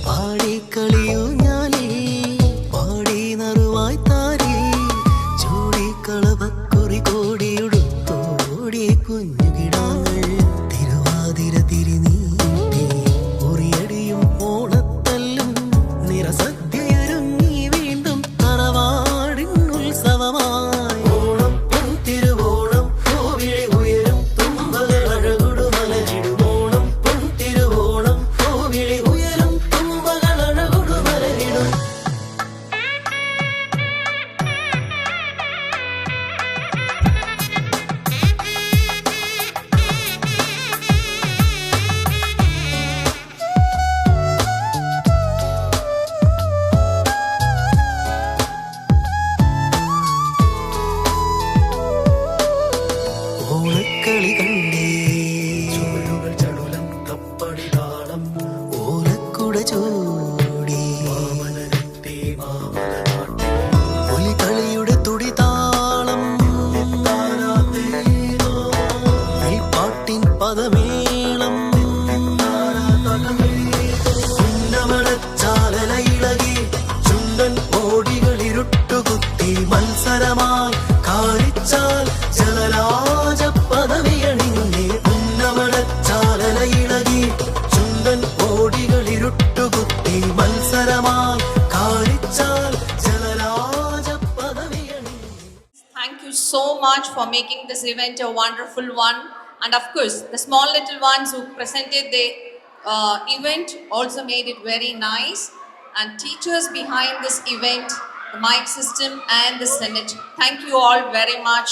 പാടി കളിയു ഞാനിൽ പാടി നറുവായി താരേ. ചൂടിക്കളവക്കുറി കോടിയുടുത്തോടി കുഞ്ഞുകിടാങ്ങൾ തിരുവാതിര തിരിനീട്ടി ഉറിയടിയും ഓണത്തല്ലും നിറസദ്യയൊരുങ്ങി വീണ്ടും തറവാടിൻ ഉത്സവമായി. ഓണം പൊൻതിരുവോണം പൂവിളി ഉയരും തുമ്പകളഴകുടു മലരിടുമോണം പൊൻതിരുവോണം പൂവിളി ഉയരും തുമ്പകളഴകുടു മലരിടും. ഓണക്കളി കണ്ടേ ചുവടുകൾ ചടുലം കപ്പടി താളം ഓലക്കുട ചൂടി പുലികളിയുടെ തുടിതാളം പാട്ടിൻ പദമേളം ഉന്നമടച്ചാലയിളകി ചുണ്ടൻ ഓടികളിരുട്ടുകുത്തി മത്സരമായി കാരിച്ചാൽ ജലരാജ പദവിയണിഞ്ഞേ. ഉന്നമടച്ചാലയിളകി ചുണ്ടൻ ഓടികളിരുട്ടുകുത്തി മത്സരമായി Karichal ജലരാജ പദവിയണിഞ്ഞേ. Thank you so much for making this event a wonderful one. And of course, the small little ones who presented the event also made it very nice. And teachers behind this event, the mic system and the Senate, thank you all very much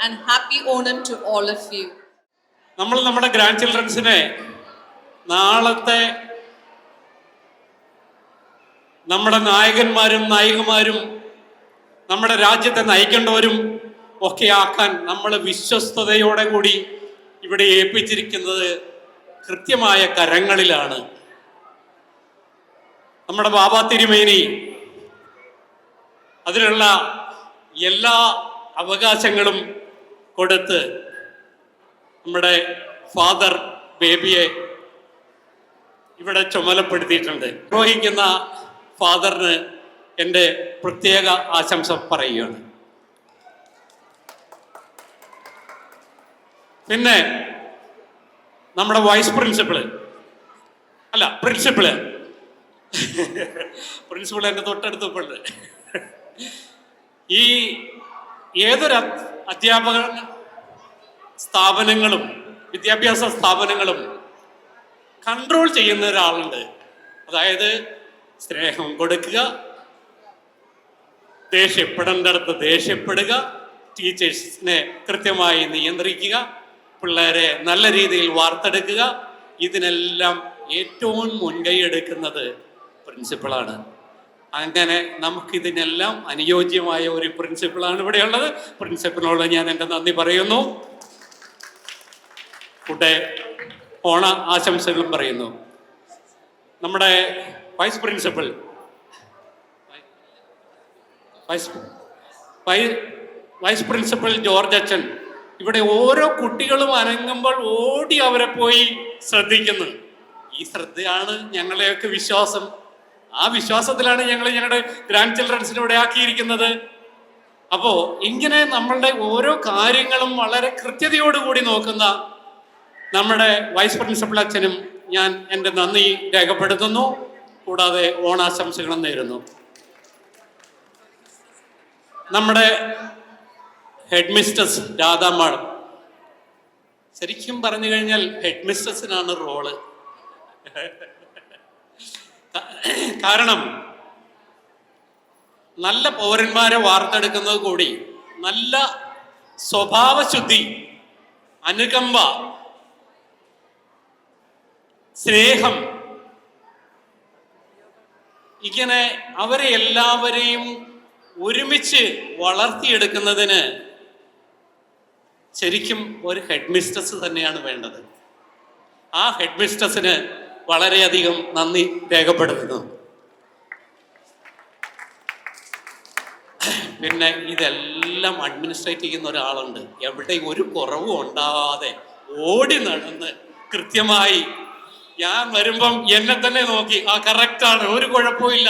and happy Onam to all of you. നമ്മൾ നമ്മുടെ ഗ്രാൻഡ് ചിൽഡ്രൻസിനെ നാളത്തെ നമ്മുടെ നായകന്മാരും നായികമാരും നമ്മുടെ രാജ്യത്തെ നയിക്കേണ്ടവരും ഒക്കെ ആക്കാൻ നമ്മൾ വിശ്വസ്തയോടെ കൂടി ഇവിടെ ഏൽപ്പിച്ചിരിക്കുന്നത് കൃത്യമായ കരങ്ങളിലാണ്. നമ്മുടെ ബാബാ തിരുമേനി അതിനുള്ള എല്ലാ അവകാശങ്ങളും കൊടുത്ത് നമ്മുടെ ഫാദർ ബേബിയെ ഇവിടെ ചുമതലപ്പെടുത്തിയിട്ടുണ്ട്. നിർവഹിക്കുന്ന ഫാദറിന് എൻ്റെ പ്രത്യേക ആശംസ പറയുകയാണ്. പിന്നെ നമ്മുടെ വൈസ് പ്രിൻസിപ്പള് പ്രിൻസിപ്പള് എൻ്റെ തൊട്ടടുത്തുണ്ട്. ഈ ഏതൊരു അധ്യാപക സ്ഥാപനങ്ങളും വിദ്യാഭ്യാസ സ്ഥാപനങ്ങളും കൺട്രോൾ ചെയ്യുന്ന ഒരാളുണ്ട്. അതായത് സ്നേഹം കൊടുക്കുക, ദേഷ്യപ്പെടേണ്ടടുത്ത് ദേഷ്യപ്പെടുക, ടീച്ചേഴ്സിനെ കൃത്യമായി നിയന്ത്രിക്കുക, പിള്ളേരെ നല്ല രീതിയിൽ വാർത്തെടുക്കുക. ഇതിനെല്ലാം ഏറ്റവും മുൻകൈ എടുക്കുന്നത് പ്രിൻസിപ്പളാണ്. അങ്ങനെ നമുക്കിതിനെല്ലാം അനുയോജ്യമായ ഒരു പ്രിൻസിപ്പളാണ് ഇവിടെയുള്ളത്. പ്രിൻസിപ്പലിനോട് ഞാൻ എൻ്റെ നന്ദി പറയുന്നു. കൂടെ ഓണ ആശംസകളും പറയുന്നു. നമ്മുടെ vice principal vice principal George അച്ഛൻ ഇവിടെ ഓരോ കുട്ടികളും അനങ്ങുമ്പോൾ ഓടി അവരെ പോയി ശ്രദ്ധിക്കുന്നു. ഈ ശ്രദ്ധയാണ് ഞങ്ങളെയൊക്കെ വിശ്വാസം. ആ വിശ്വാസത്തിലാണ് ഞങ്ങൾ ഞങ്ങളുടെ ഗ്രാൻഡ് ചിൽഡ്രൻസിനെ ഇവിടെ ആക്കിയിരിക്കുന്നത്. അപ്പോൾ ഇങ്ങനെ നമ്മളുടെ ഓരോ കാര്യങ്ങളും വളരെ കൃത്യതയോടുകൂടി നോക്കുന്ന നമ്മുടെ വൈസ് പ്രിൻസിപ്പൽ അച്ഛനും ഞാൻ എൻ്റെ നന്ദി രേഖപ്പെടുത്തുന്നു. കൂടാതെ ഓണാശംസകളും നേരുന്നു. നമ്മുടെ ഹെഡ് മിസ്റ്റസ് രാധാ മാഡം, ശരിക്കും പറഞ്ഞു കഴിഞ്ഞാൽ ഹെഡ് മിസ്റ്റസിനാണ് റോള്. കാരണം നല്ല പൗരന്മാരെ വാർത്തെടുക്കുന്നത് കൂടി നല്ല സ്വഭാവശുദ്ധി, അനുകമ്പ, സ്നേഹം, ഇങ്ങനെ അവരെ എല്ലാവരെയും ഒരുമിച്ച് വളർത്തിയെടുക്കുന്നതിന് ശരിക്കും ഒരു ഹെഡ് മിസ്റ്റസ് തന്നെയാണ് വേണ്ടത്. ആ ഹെഡ് മിസ്റ്റസിന് വളരെയധികം നന്ദി രേഖപ്പെടുത്തുന്നു. പിന്നെ ഇതെല്ലാം അഡ്മിനിസ്ട്രേറ്റ് ചെയ്യുന്ന ഒരാളുണ്ട്. എവിടെ ഒരു കുറവും ഉണ്ടാവാതെ ഓടി നടന്ന് കൃത്യമായി ഞാൻ വരുമ്പം എന്നെ തന്നെ നോക്കി ആ കറക്റ്റാണ്, ഒരു കുഴപ്പമില്ല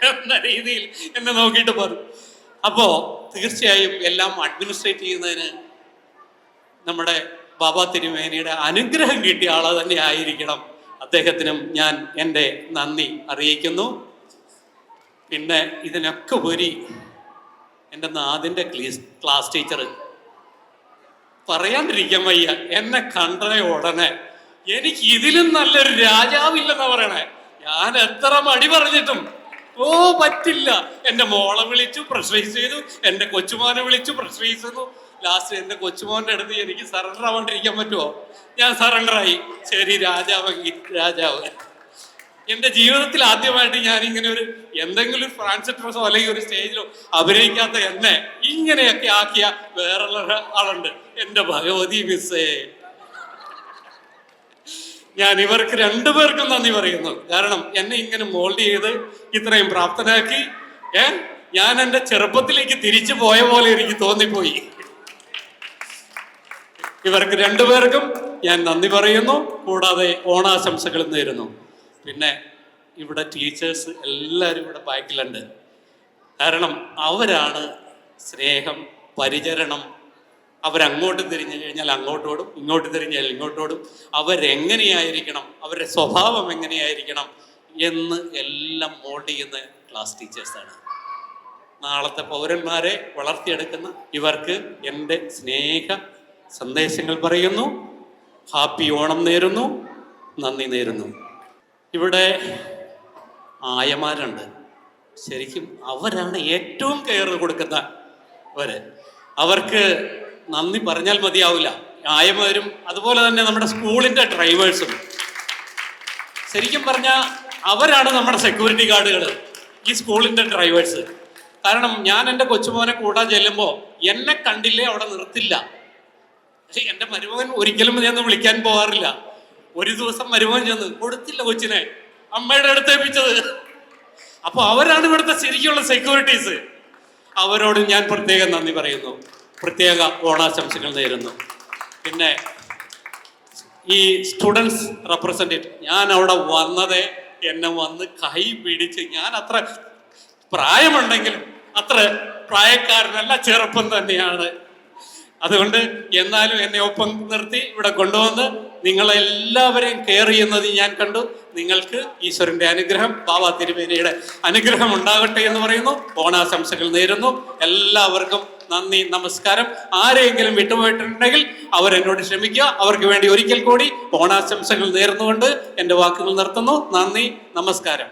എന്ന രീതിയിൽ എന്നെ നോക്കിയിട്ട് പറഞ്ഞു. അപ്പോൾ തീർച്ചയായും എല്ലാം അഡ്മിനിസ്ട്രേറ്റ് ചെയ്യുന്നതിന് നമ്മുടെ ബാബാ തിരുമേനിയുടെ അനുഗ്രഹം കിട്ടിയ ആളെ തന്നെ ആയിരിക്കണം. അദ്ദേഹത്തിനും ഞാൻ എൻ്റെ നന്ദി അറിയിക്കുന്നു. പിന്നെ ഇതിനൊക്കെ ഉപരി എൻ്റെ നാദിൻ്റെ ക്ലാസ് ടീച്ചർ പറയാണ്ടിരിക്കാൻ വയ്യ. എന്നെ കണ്ട ഉടനെ എനിക്ക് ഇതിലും നല്ലൊരു രാജാവില്ലെന്നാ പറയണേ. ഞാൻ എത്ര മടി പറഞ്ഞിട്ടും പറ്റില്ല. എൻ്റെ മോളെ വിളിച്ചു പ്രഷറൈസ് ചെയ്തു, എൻ്റെ കൊച്ചുമോനെ വിളിച്ചു പ്രഷറൈസ് ചെയ്തു. ലാസ്റ്റ് എൻ്റെ കൊച്ചുമോൻ്റെ അടുത്ത് എനിക്ക് സറണ്ടർ ആവാണ്ടിരിക്കാൻ പറ്റുമോ? ഞാൻ സറണ്ടറായി. ശരി, രാജാവ്. എൻ്റെ ജീവിതത്തിൽ ആദ്യമായിട്ട് ഞാനിങ്ങനെ ഒരു എന്തെങ്കിലും ഒരു ഫാൻസി ഡ്രസ്സോ അല്ലെങ്കിൽ ഒരു സ്റ്റേജിലോ അഭിനയിക്കാത്ത എന്നെ ഇങ്ങനെയൊക്കെ ആക്കിയ വേറെ ആളുണ്ട്, എൻ്റെ ഭഗവതി മിസ്സേ. ഞാൻ ഇവർക്ക് രണ്ടുപേർക്കും നന്ദി പറയുന്നു. കാരണം എന്നെ ഇങ്ങനെ മോൾഡ് ചെയ്ത് ഇത്രയും പ്രാപ്തനാക്കി. ഞാൻ എൻ്റെ ചെറുപ്പത്തിലേക്ക് തിരിച്ചു പോയ പോലെ എനിക്ക് തോന്നിപ്പോയി. ഇവർക്ക് രണ്ടുപേർക്കും ഞാൻ നന്ദി പറയുന്നു. കൂടാതെ ഓണാശംസകൾ നേരുന്നു. പിന്നെ ഇവിടെ ടീച്ചേഴ്സ് എല്ലാവരും ഇവിടെ ബാക്കിലുണ്ട്. കാരണം അവരാണ് സ്നേഹം, പരിചരണം. അവരങ്ങോട്ട് തിരിഞ്ഞു കഴിഞ്ഞാൽ അങ്ങോട്ടോടും, ഇങ്ങോട്ട് തിരിഞ്ഞാൽ ഇങ്ങോട്ടോടും. അവരെങ്ങനെയായിരിക്കണം, അവരുടെ സ്വഭാവം എങ്ങനെയായിരിക്കണം എന്ന് എല്ലാം മോൾഡ് ചെയ്യുന്ന ക്ലാസ് ടീച്ചേഴ്സാണ്. നാളത്തെ പൗരന്മാരെ വളർത്തിയെടുക്കുന്ന ഇവർക്ക് എൻ്റെ സ്നേഹ സന്ദേശങ്ങൾ പറയുന്നു. ഹാപ്പി ഓണം നേരുന്നു, നന്ദി നേരുന്നു. ഇവിടെ ആയമാരുണ്ട്. ശരിക്കും അവരാണ് ഏറ്റവും കെയർ കൊടുക്കുന്നവര്. അവർക്ക് നന്ദി പറഞ്ഞാൽ മതിയാവില്ല. ആയമാരും അതുപോലെ തന്നെ നമ്മുടെ സ്കൂളിൻ്റെ ഡ്രൈവേഴ്സും. ശരിക്കും പറഞ്ഞാൽ അവരാണ് നമ്മുടെ സെക്യൂരിറ്റി ഗാർഡുകൾ, ഈ സ്കൂളിൻ്റെ ഡ്രൈവേഴ്സ്. കാരണം ഞാൻ എൻ്റെ കൊച്ചുമോനെ കൂടാൻ ചെല്ലുമ്പോൾ എന്നെ കണ്ടില്ലേ അവിടെ നിർത്തില്ല. എൻ്റെ മരുമകൻ ഒരിക്കലും ഞാൻ വിളിക്കാൻ പോകാറില്ല. ഒരു ദിവസം മരുമകൻ ചെന്ന് കൊടുത്തില്ല കൊച്ചിനെ, അമ്മയുടെ അടുത്തേപ്പിച്ചത്. അപ്പോൾ അവരാണ് ഇവിടുത്തെ ശരിക്കുള്ള സെക്യൂരിറ്റീസ്. അവരോട് ഞാൻ പ്രത്യേകം നന്ദി പറയുന്നു, പ്രത്യേക ഓണാശംസകൾ നേരുന്നു. പിന്നെ ഈ സ്റ്റുഡൻസ് റെപ്രസെൻറ്റേറ്റീവ്, ഞാൻ അവിടെ വന്നത് എന്നെ വന്ന് കൈ പിടിച്ച്, ഞാൻ അത്ര പ്രായമുണ്ടെങ്കിലും അത്ര പ്രായക്കാരനല്ല, ചെറുപ്പം തന്നെയാണ്. അതുകൊണ്ട് എന്നാലും എന്നെ ഒപ്പം നിർത്തി ഇവിടെ കൊണ്ടുവന്ന് നിങ്ങളെല്ലാവരെയും കെയർ ചെയ്യുന്നത് ഞാൻ കണ്ടു. നിങ്ങൾക്ക് ഈശ്വരൻ്റെ അനുഗ്രഹം, ബാബാ തിരുമേനിയുടെ അനുഗ്രഹം ഉണ്ടാകട്ടെ എന്ന് പറയുന്നു. ഓണാശംസകൾ നേരുന്നു. എല്ലാവർക്കും നന്ദി, നമസ്കാരം. ആരെയെങ്കിലും വിട്ടുപോയിട്ടുണ്ടെങ്കിൽ അവരെന്നോട് ക്ഷമിക്കുക. അവർക്ക് വേണ്ടി ഒരിക്കൽ കൂടി ഓണാശംസകൾ നേർന്നുകൊണ്ട് എൻ്റെ വാക്കുകൾ നിർത്തുന്നു. നന്ദി, നമസ്കാരം.